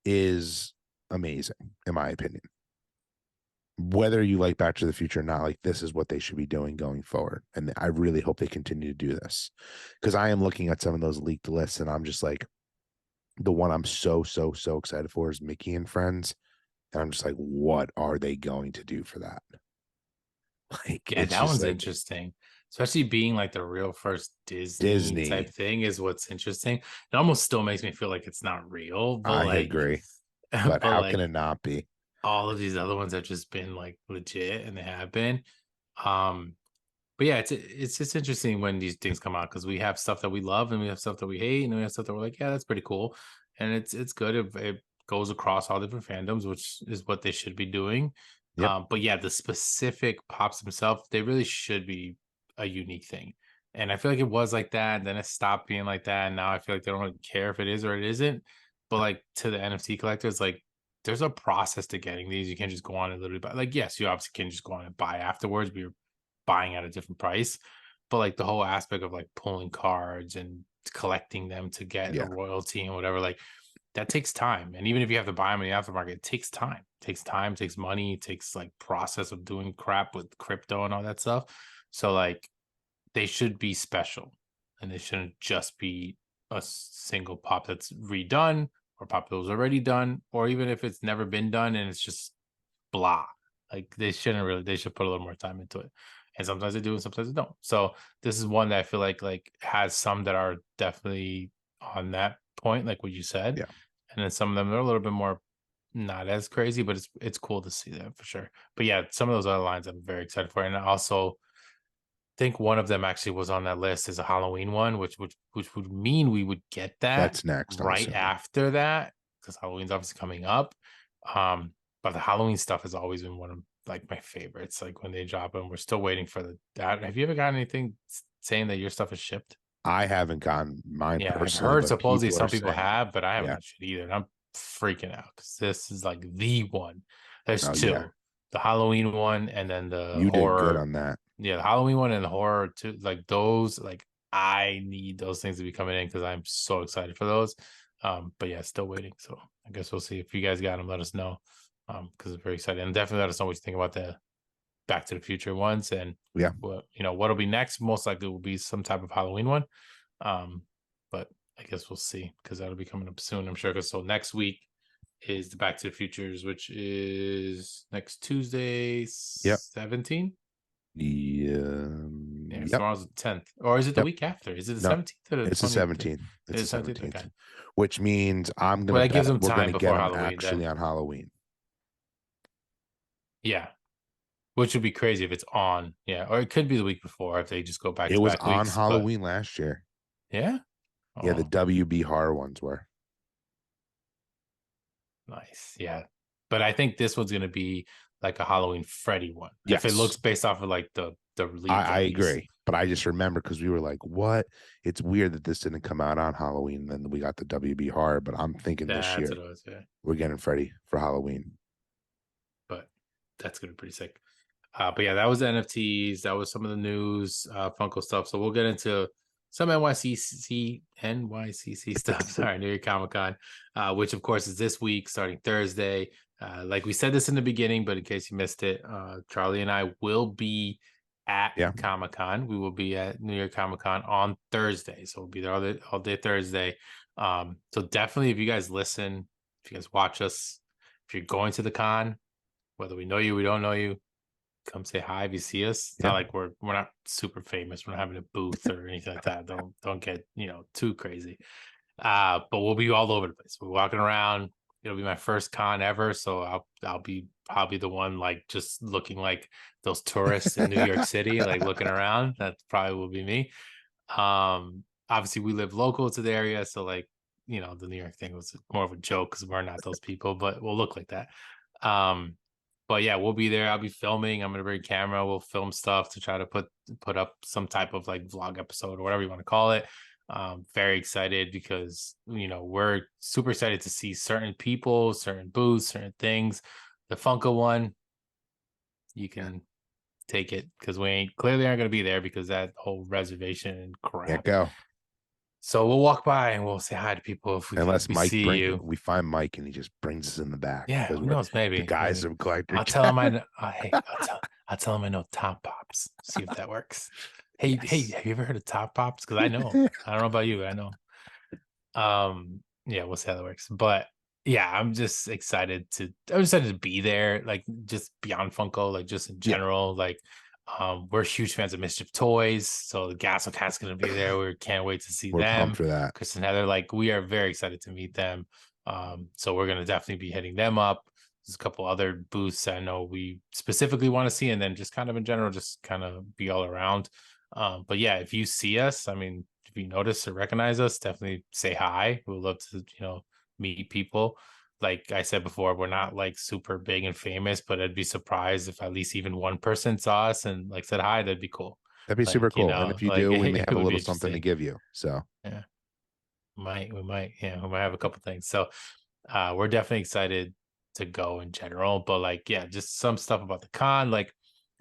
is amazing, in my opinion. Whether you like Back to the Future or not, like, this is what they should be doing going forward. And I really hope they continue to do this, because I am looking at some of those leaked lists and I'm just like, the one I'm so, so, so excited for is Mickey and Friends. And I'm just like, what are they going to do for that? Like, Yeah, it's that just one's like interesting. Especially being like the real first Disney type Disney. thing is what's interesting. It almost still makes me feel like it's not real, but I like, agree. But but how can like it not be? all of these other ones have just been like legit, and they have been. Um, but yeah, it's just interesting when these things come out because we have stuff that we love and we have stuff that we hate, and we have stuff that we're like, yeah, that's pretty cool, and it's good if it goes across all different fandoms, which is what they should be doing. Yep. But yeah, the specific pops themselves, they really should be a unique thing. And I feel like it was like that, and then it stopped being like that. And now I feel like they don't really care if it is or it isn't. But like to the NFT collectors, like there's a process to getting these. You can't just go on and literally buy. Like, yes, you obviously can just go on and buy afterwards, but you're buying at a different price. But like the whole aspect of like pulling cards and collecting them to get a Yeah. royalty and whatever, like that takes time. And even if you have to buy them in the aftermarket, it takes time. It takes time, takes money, it takes like process of doing crap with crypto and all that stuff. So like they should be special, and they shouldn't just be a single pop that's redone, or pop that was already done, or even if it's never been done and it's just blah. Like they should put a little more time into it. And sometimes they do and sometimes they don't. So this is one that I feel like has some that are definitely on that point, like what you said. Yeah. And then some of them are a little bit more not as crazy, but it's cool to see that for sure. But yeah, some of those other lines I'm very excited for. And I also think one of them actually was on that list is a Halloween one, which would mean we would get that That's next, I'm right assuming. after that, because Halloween's obviously coming up. But the Halloween stuff has always been one of like my favorites. Like when they drop them, we're still waiting for that. Have you ever gotten anything saying that your stuff is shipped? I haven't gotten mine Yeah, I've personally, heard but supposedly people are some people saying, have, but I haven't yeah. got shit either. And I'm freaking out because this is like the one. There's Oh yeah, two, the Halloween one and then the you did good horror. on that. Yeah, the Halloween one and the horror too. Like those, like I need those things to be coming in because I'm so excited for those. But yeah, still waiting. So I guess we'll see if you guys got them. Let us know. Because it's very exciting. And definitely let us know what you think about the Back to the Future ones and Yeah. what what'll be next. Most likely will be some type of Halloween one. But I guess we'll see because that'll be coming up soon, I'm sure. Because so next week is the Back to the Futures, which is next Tuesday, Yep. 17. Yeah, Yep. tomorrow's the 10th. Or is it the Yep. week after? Is it the No, 17th or the it's the 20th? 17th. It's the It's 17th. 17th, Okay. which means I'm Well, gonna that gives bet them we're time gonna get before them Halloween actually then. on Halloween. Yeah. Which would be crazy if it's on. Yeah. Or it could be the week before if they just go back It to was back on weeks. But Halloween last year. yeah. Yeah, the Oh, WB horror ones were. nice. Yeah. But I think this one's gonna be like a Halloween Freddy one. If it looks Yes, based off of like the leak I at least. agree. But I just remember because we were like, what? It's weird that this didn't come out on Halloween. And then we got the WB horror, but I'm thinking this That's what year it was, yeah. we're getting Freddy for Halloween. But that's gonna be pretty sick. But yeah, that was the NFTs. That was some of the news, Funko stuff. So we'll get into some NYCC stuff. Sorry, New York Comic Con, which of course is this week, starting Thursday. Like we said this in the beginning, but in case you missed it, Charlie and I will be at Yeah. Comic Con. We will be at New York Comic Con on Thursday, so we'll be there all day Thursday. So definitely, if you guys listen, if you guys watch us, if you're going to the con, whether we know you, we don't know you, come say hi if you see us. It's Yeah. not like we're not super famous. We're not having a booth or anything like that. Don't get too crazy. But we'll be all over the place. We're walking around. It'll be my first con ever, so I'll be probably the one like just looking like those tourists in New York City, like looking around. That probably will be me. Obviously we live local to the area, so like the New York thing was more of a joke because we're not those people, but we'll look like that. Um, but yeah, we'll be there. I'll be filming. I'm gonna bring a camera. We'll film stuff to try to put up some type of like vlog episode or whatever you want to call it. Very excited because we're super excited to see certain people, certain booths, certain things. The Funko one, you can take it because we aren't gonna be there because that whole reservation and Can't crap. go. So we'll walk by and we'll say hi to people if Unless we Mike see you. we find Mike and he just brings us in the back Yeah, because who we're knows? the Maybe, guys maybe. of collector. I'll tell him I know. Hey, I'll tell him I know Top Pops. See if that works. Hey, Yes. hey, have you ever heard of Top Pops? Because I know. I don't know about you, but I know. Yeah, we'll see how that works. But yeah, I'm just excited to be there, like just beyond Funko, like just in Yeah, general. Like we're huge fans of Mischief Toys, so the Gasso Cat's gonna be there. We can't wait to see we're pumped them. for that. Chris and Heather, like we are very excited to meet them. So we're gonna definitely be hitting them up. There's a couple other booths I know we specifically want to see, and then just kind of in general, just kind of be all around. But yeah, if you see us, I mean, if you notice or recognize us, definitely say hi. We'd love to, meet people. Like I said before, we're not like super big and famous, but I'd be surprised if at least even one person saw us and like said hi. That'd be cool. That'd be super Like, cool. And if you like do, we may it have a would be little something to interesting. give you. So Yeah, we might have a couple things. So we're definitely excited to go in general, but like, yeah, just some stuff about the con, like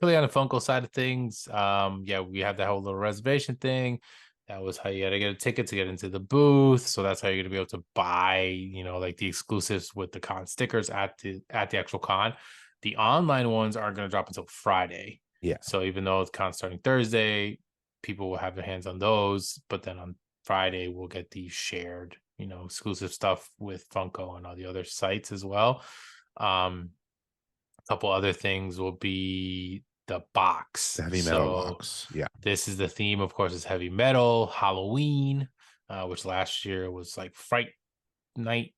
really on the Funko side of things. Yeah, we have that whole little reservation thing. That was how you had to get a ticket to get into the booth. So that's how you're gonna be able to buy, like the exclusives with the con stickers at the actual con. The online ones aren't gonna drop until Friday. yeah. So even though it's con starting Thursday, people will have their hands on those, but then on Friday we'll get the shared, exclusive stuff with Funko and all the other sites as well. A couple other things will be the box. The heavy metal So box. Yeah. this is the theme, of course, is heavy metal, Halloween, which last year was like Fright Night.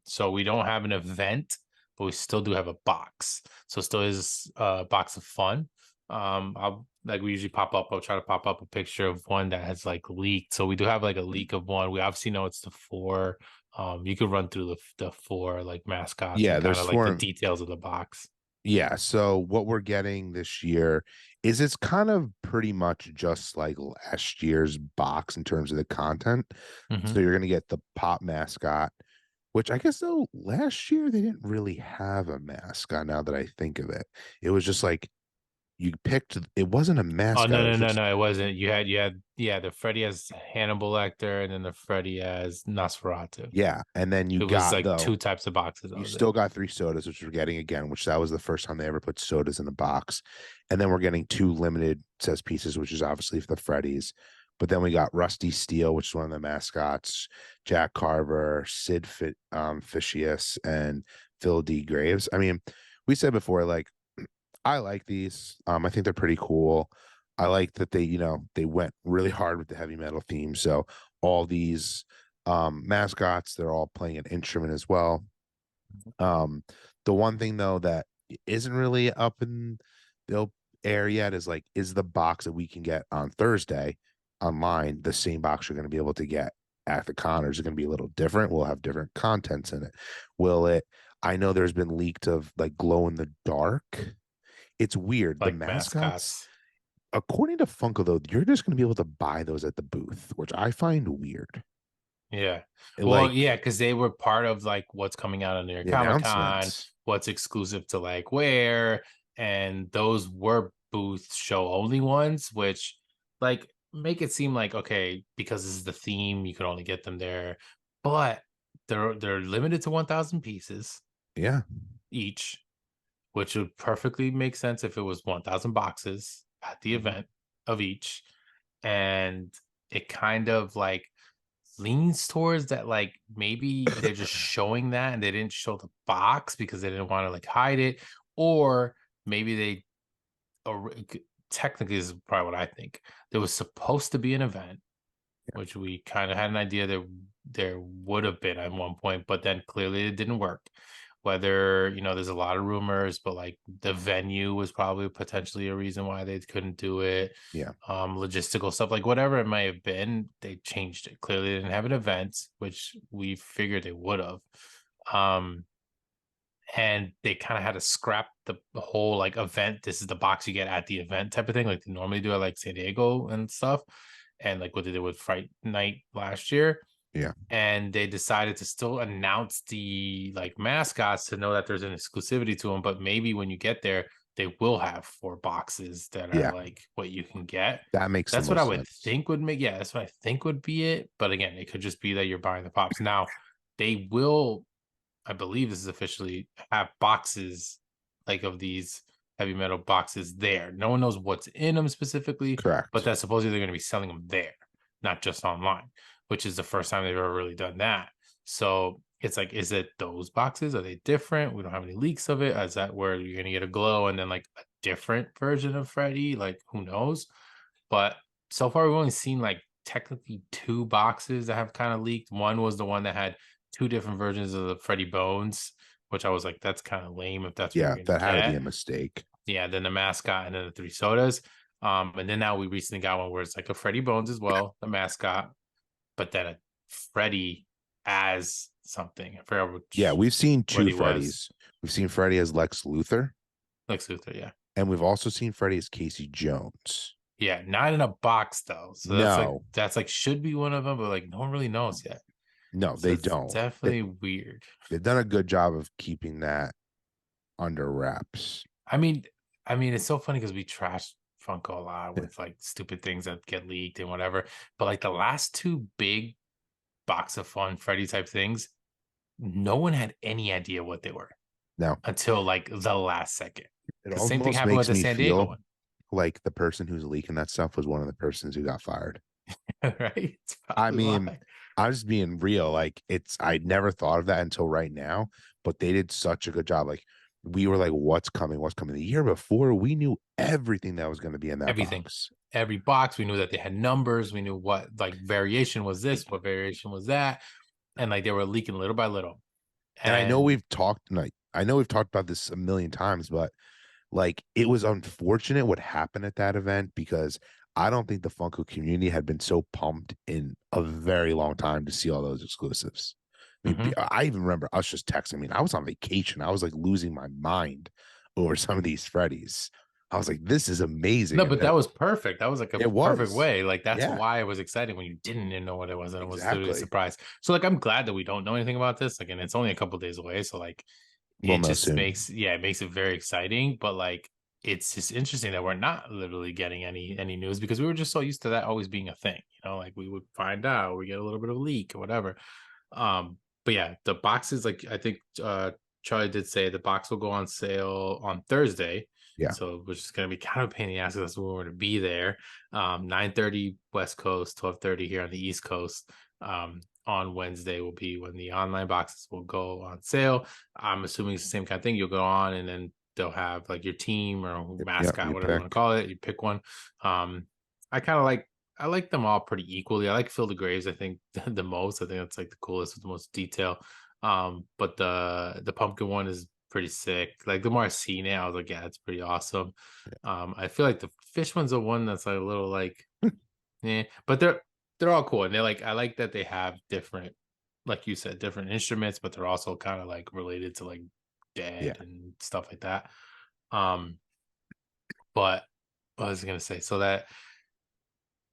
So we don't have an event, but we still do have a box. So still is a box of fun. I'll like we usually I'll try to pop up a picture of one that has like leaked. So we do have like a leak of one. We obviously know it's the four. You could run through the four like mascots Yeah, and kind there's of like the four. details of the box. Yeah, so what we're getting this year is it's kind of pretty much just like last year's box in terms of the content. So Mm-hmm. you're gonna get the pop mascot, which I guess though last year they didn't really have a mascot. Now that I think of it, it was just like you picked. It wasn't a Oh mascot. no It no was no just no! It wasn't. You had yeah. The Freddy as Hannibal Lecter, and then the Freddy as Nosferatu. yeah, and then you It was got like though two types of boxes. That you was it. still got 3 sodas, which we're getting again, which that was the first time they ever put sodas in a box. And then we're getting 2 limited says pieces, which is obviously for the Freddy's. But then we got Rusty Steele, which is one of the mascots, Jack Carver, Fishius, and Phil D. Graves. I mean, we said before, like, I like these. I think they're pretty cool. I like that they went really hard with the heavy metal theme. So all these mascots, they're all playing an instrument as well. The one thing though that isn't really up in the air yet is like, is the box that we can get on Thursday online the same box you're going to be able to get at the con, or is it going to be a little different? We'll have different contents in it. Will it? I know there's been leaked of like glow in the dark. It's weird. The Like mascots, mascots. according to Funko, though, you're just going to be able to buy those at the booth, which I find weird. Yeah. Well, Like yeah, because they were part of like what's coming out on New York the Comic Con, announcements. what's exclusive to like where, and those were booth show only ones, which like make it seem like okay, because this is the theme, you can only get them there. But they're limited to 1,000 pieces Yeah. each, which would perfectly make sense if it was 1,000 boxes at the Mhm. event of each. And it kind of like leans towards that, like maybe they're just showing that and they didn't show the box because they didn't want to like hide it, or maybe they, or technically, this is probably what I think. There was supposed to be an event, which we kind of had an idea that there would have been at one point, but then clearly it didn't work. Whether, there's a lot of rumors, but like the venue was probably potentially a reason why they couldn't do it. Yeah. Logistical stuff, like whatever it may have been, they changed it. Clearly they didn't have an event, which we figured they would have. And they kind of had to scrap the whole like event. This is the box you get at the event type of thing, like they normally do at like San Diego and stuff, and like what they did with Fright Night last year. Yeah. And they decided to still announce the like mascots to know that there's an exclusivity to them, but maybe when you get there they will have 4 boxes that are Yeah. like what you can get. That makes the That's what I most would sense. think would make, yeah, that's what I think would be it. But again, it could just be that you're buying the pops. Now they will, I believe this is officially, have boxes like of these heavy metal boxes there. No one knows what's in them specifically, but Correct. that's supposedly they're going to be selling them there, not just online, which is the first time they've ever really done that. So it's like, is it those boxes? Are they different? We don't have any leaks of it. Is that where you're going to get a glow and then like a different version of Freddy? Like, who knows? But so far, we've only seen like technically 2 boxes that have kind of leaked. One was the one that had 2 different versions of the Freddy Bones, which I was like, that's kind of lame if that's what Yeah, you're gonna that had to be a get. mistake. Yeah, then the mascot and then the 3 sodas. And then now we recently got one where it's like a Freddy Bones as well, the mascot, but then a Freddy as something. I forgot Yeah, we've seen what 2 he was. Freddys. We've seen Freddy as Lex Luthor, Lex Luthor, yeah. and we've also seen Freddy as Casey Jones. Yeah, not in a box though. So No, that's like should be one of them, but like no one really knows yet. no, So they it's don't. definitely weird. They've done a good job of keeping that under wraps. I mean, it's so funny because we trash Funko a lot with like stupid things that get leaked and whatever. But like the last 2 big box of fun Freddy type things, no one had any idea what they were Now, until like the last second. it Because same thing almost happened with makes the me San Diego feel one. like the person who's leaking that stuff was one of the persons who got fired. right? It's I probably mean, why. I'm just being real. Like, I never thought of that until right now, but they did such a good job. Like, we were like, what's coming? What's coming? The year before, we knew everything that was going to be in that Everything, box. every box, we knew that they had numbers. We knew what like variation was this, what variation was that, and like they were leaking little by little. And I know And I know we've talked about this a million times, but like it was unfortunate what happened at that event because I don't think the Funko community had been so pumped in a very long time to see all those exclusives. I mean, mhm. I even remember us just texting. I mean, I was on vacation. I was like losing my mind over some of these Freddys. I was like, this is amazing. No, And but then that was perfect. That was like a it perfect was. way. Like that's Yeah, why it was exciting when you didn't know what it was, and it was literally a exactly. surprise. So like I'm glad that we don't know anything about this. Again, it's only a couple days away, so like We'll it know just soon. makes it makes it very exciting. But like it's just interesting that we're not literally getting any news because we were just so used to that always being a thing. You know, like we would find out, we get a little bit of a leak or whatever. But yeah, the boxes, like I think Charlie did say the box will go on sale on Thursday. Yeah. So which is gonna be kind of a pain in the ass because that's when we're gonna be there. 9:30 West Coast, 12:30 here on the East Coast. On Wednesday will be when the online boxes will go on sale. I'm assuming it's the same kind of thing. You'll go on and then they'll have like your team or Yep. mascot, You whatever you want to pick. call it. You pick one. Um, I kind of like I like them all pretty equally. I like Phil the Graves, I think the most. I think that's like the coolest with the most detail. But the pumpkin one is pretty sick. Like the more I've seen it, I was like, yeah, it's pretty awesome. I feel like the fish one's the one that's like a little like, yeah, but they're all cool. And they're like I like that they have different, like you said, different instruments, but they're also kind of like related to like Yeah. dead and stuff like that. Um, but what was I gonna say? So that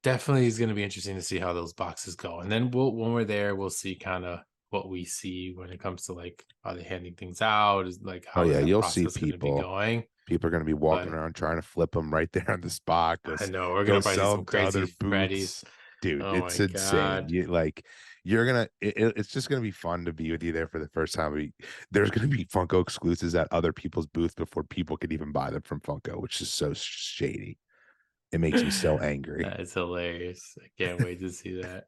definitely is going to be interesting to see how those boxes go. And then when we're there, we'll see kind of what we see when it comes to like are they handing things out? Is like Oh how is yeah. that You'll see process going to be people. going? People are going to be walking But around trying to flip them right there on the spot. I Just know we're go gonna probably see sell some them to crazy other Freddys. booths. Dude, Oh it's my insane. god. You like it's just gonna be fun to be with you there for the first time. There's gonna be Funko exclusives at other people's booths before people could even buy them from Funko, which is so shady. It makes me so angry. That is hilarious. I can't wait to see that.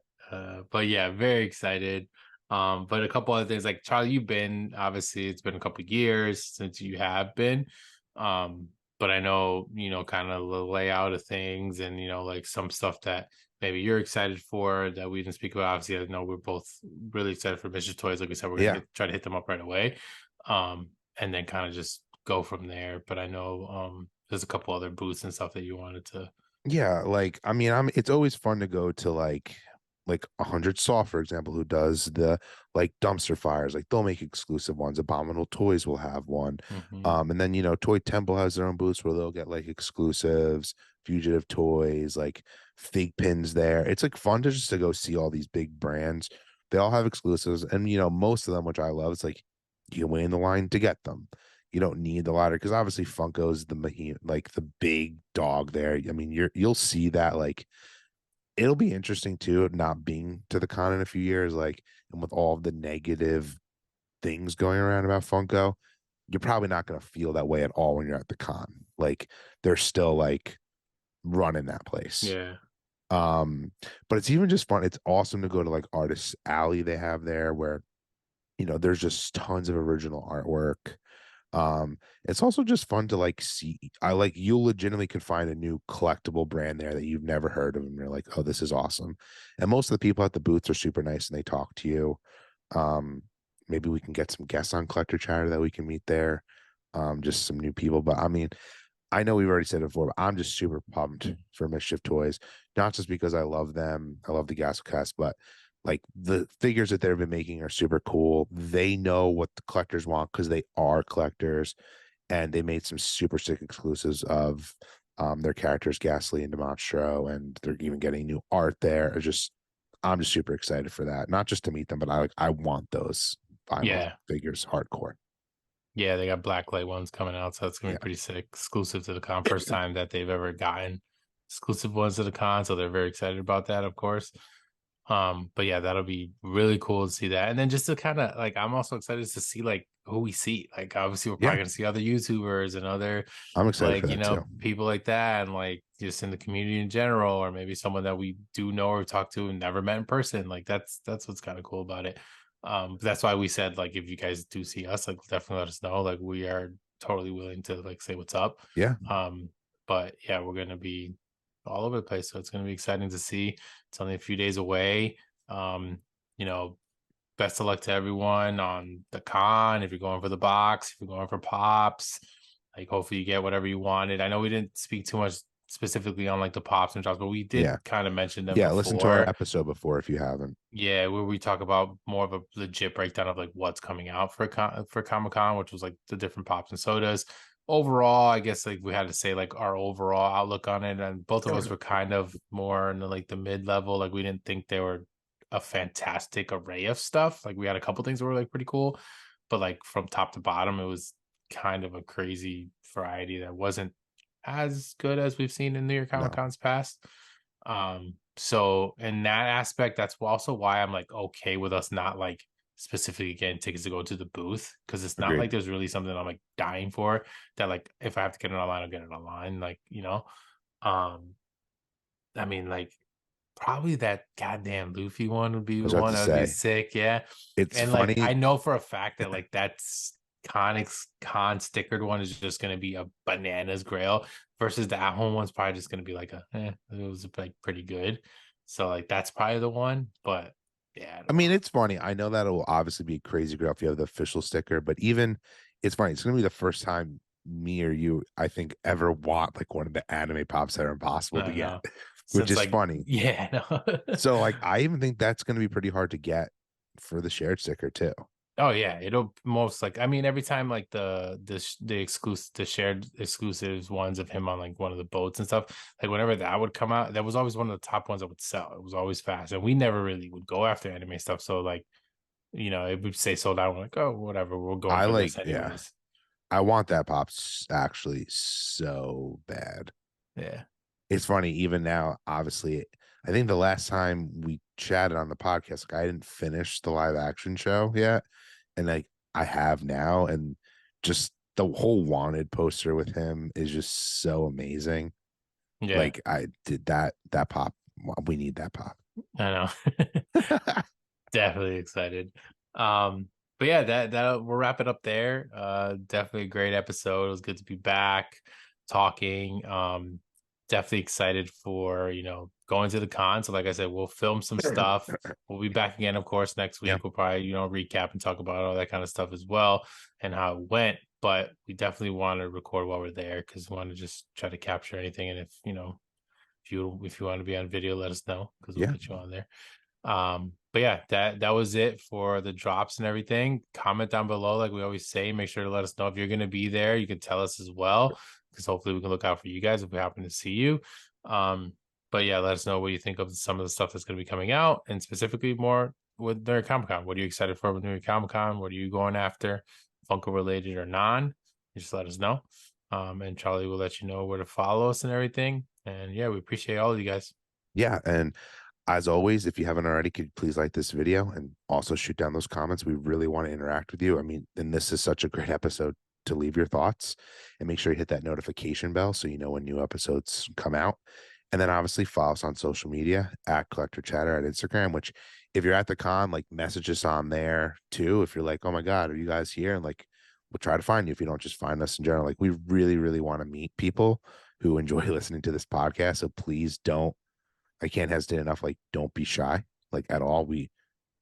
But yeah, very excited. But a couple other things like Charlie, you've been obviously it's been a couple years since you have been. But I know, kind of the layout of things and like some stuff that maybe you're excited for that we didn't speak about. Obviously, I know we're both really excited for Mission Toys. Like we said, we're gonna Yeah. try to hit them up right away. And then kind of just go from there. But I know there's a couple other booths and stuff that you wanted to. Yeah, like I mean, it's always fun to go to like 100 Soft, for example, who does the like dumpster fires. Like they'll make exclusive ones. Abominable Toys will have one. Mhm. And then Toy Temple has their own booths where they'll get like exclusives, fugitive toys, like fig pins there. It's like fun to just to go see all these big brands. They all have exclusives, and most of them, which I love, it's like you can wait in the line to get them. You don't need the ladder because obviously Funko's like the big dog there. I mean, you'll see that like it'll be interesting too, not being to the con in a few years, like and with all of the negative things going around about Funko, you're probably not gonna feel that way at all when you're at the con. Like they're still like running that place. Yeah. Um, but it's even just fun. It's awesome to go to like Artist Alley they have there where there's just tons of original artwork. It's also just fun to like see. You legitimately can find a new collectible brand there that you've never heard of, and you're like, oh, this is awesome. And most of the people at the booths are super nice and they talk to you. Um, Maybe we can get some guests on Collector Chatter that we can meet there. Just some new people. But I mean, I know we've already said it before, but I'm just super pumped for Mischief Toys, not just because I love them, I love the Gascast, but like the figures that they've been making are super cool. They know what the collectors want because they are collectors, and they made some super sick exclusives of their characters, Ghastly and Demonstro, and they're even getting new art there. I'm just super excited for that. Not just to meet them, but I want those vinyl Yeah. figures hardcore. Yeah, they got blacklight ones coming out, so that's gonna Yeah. be pretty sick. Exclusive to the con. First time that they've ever gotten exclusive ones to the con, so they're very excited about that, of course. But yeah, that'll be really cool to see that. And then just to kind of like, I'm also excited to see like who we see. Like, obviously, we're Yeah, probably gonna see other YouTubers and other I'm excited for like, that too. people like that, and like just in the community in general, or maybe someone that we do know or talk to and never met in person. Like, that's what's kind of cool about it. That's why we said like, if you guys do see us, like, definitely let us know. Like, we are totally willing to like say what's up. Yeah, Um, but yeah, we're gonna be all over the place, so it's gonna be exciting to see. It's only a few days away. Um, you know, best of luck to everyone on the con. If you're going for the box, if you're going for pops, like, hopefully you get whatever you wanted. I know we didn't speak too much specifically on like the pops and drops, but we did yeah, kind of mention them yeah. Listen to our before. episode before if you haven't. Yeah, where we talk about more of a legit breakdown of like what's coming out for for Comic Con, which was like the different pops and sodas. Overall, I guess like we had to say like our overall outlook on it, and both of us were kind of more in the like the mid level. Like, we didn't think they were a fantastic array of stuff. Like, we had a couple things that were like pretty cool, but like from top to bottom, it was kind of a crazy variety that wasn't as good as we've seen in New York Comic No, Con's past. So in that aspect, that's also why I'm like okay with us not like specifically getting tickets to go to the booth, because it's not agreed. like there's really something I'm like dying for, that like if I have to get it online, I'll get it online. Like, um, I mean, like, probably that goddamn Luffy one would be I the was about one to that would be say sick, yeah. it's And like, I funny. know for a fact that like that's con stickered one is just gonna be a bananas grail, versus the at home one's probably just gonna be like it was like pretty good. So like that's probably the one, but yeah, I I don't mean, know. it's funny. I know that it will obviously be a crazy girl if you have the official sticker, but even it's funny. It's gonna be the first time me or you, I think, ever want like one of the anime pops that are I impossible to don't get, know. which Since is like, funny. yeah, no. So like I even think that's gonna be pretty hard to get for the shared sticker too. Oh yeah, it'll most like, I mean, every time like the shared exclusives ones of him on like one of the boats and stuff, like whenever that would come out, that was always one of the top ones that would sell. It was always fast, and we never really would go after anime stuff. So like, it would say sold out. We're like, oh, whatever, we're going I for like, this yeah, anyways. I want that pops actually so bad. Yeah, It's funny, even now, obviously, I think the last time we chatted on the podcast, like I didn't finish the live action show yet. And like I have now, and just the whole wanted poster with him is just so amazing. yeah, Like I did that pop. We need that pop. I know. Definitely excited. But yeah, that we'll wrap it up there. Definitely a great episode. It was good to be back talking. Definitely excited for, going to the con. So like I said, we'll film some stuff. We'll be back again, of course, next Yeah. week. We'll probably, recap and talk about all that kind of stuff as well, and how it went. But we definitely want to record while we're there, because we want to just try to capture anything. And if you want to be on video, let us know, because we'll Yeah. get you on there. But yeah, that was it for the drops and everything. Comment down below, like we always say. Make sure to let us know if you're going to be there. You can tell us as well, because hopefully we can look out for you guys if we happen to see you. um but yeah, let us know what you think of some of the stuff that's going to be coming out, and specifically more with New York Comic Con. What are you excited for with New York Comic Con? What are you going after, Funko related or non? Just let us know. And Charlie will let you know where to follow us and everything. And yeah, we appreciate all of you guys. Yeah. And as always, if you haven't already, could you please like this video and also shoot down those comments. We really want to interact with you. I mean, and this is such a great episode to leave your thoughts, and make sure you hit that notification bell so you know when new episodes come out. And then obviously follow us on social media at Collector Chatter at Instagram, which if you're at the con, like message us on there too. If you're like, oh my God, are you guys here? And like, we'll try to find you if you don't just find us in general. Like, we really, really want to meet people who enjoy listening to this podcast. So please don't, I can't hesitate enough. Like, don't be shy, like at all. We're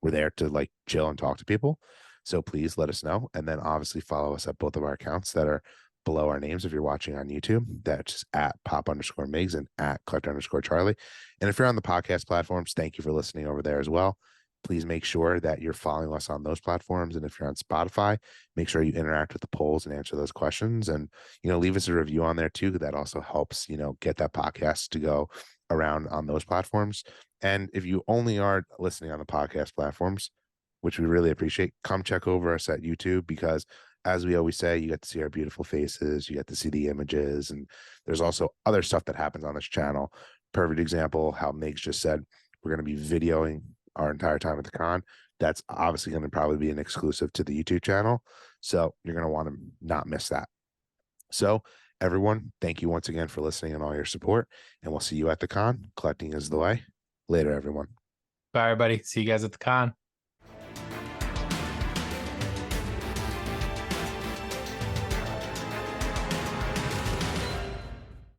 there to like chill and talk to people. So please let us know. And then obviously follow us at both of our accounts that are below our names. If you're watching on YouTube, that's at pop_Migs and at collect_Charlie. And if you're on the podcast platforms, thank you for listening over there as well. Please make sure that you're following us on those platforms. And if you're on Spotify, make sure you interact with the polls and answer those questions. And, leave us a review on there too. That also helps, get that podcast to go around on those platforms. And if you only are listening on the podcast platforms, which we really appreciate, come check over us at YouTube, because as we always say, you get to see our beautiful faces, you get to see the images, and there's also other stuff that happens on this channel. Perfect example, how Migs just said, we're going to be videoing our entire time at the con. That's obviously going to probably be an exclusive to the YouTube channel. So you're going to want to not miss that. So everyone, thank you once again for listening and all your support. And we'll see you at the con. Collecting is the way. Later, everyone. Bye, everybody. See you guys at the con.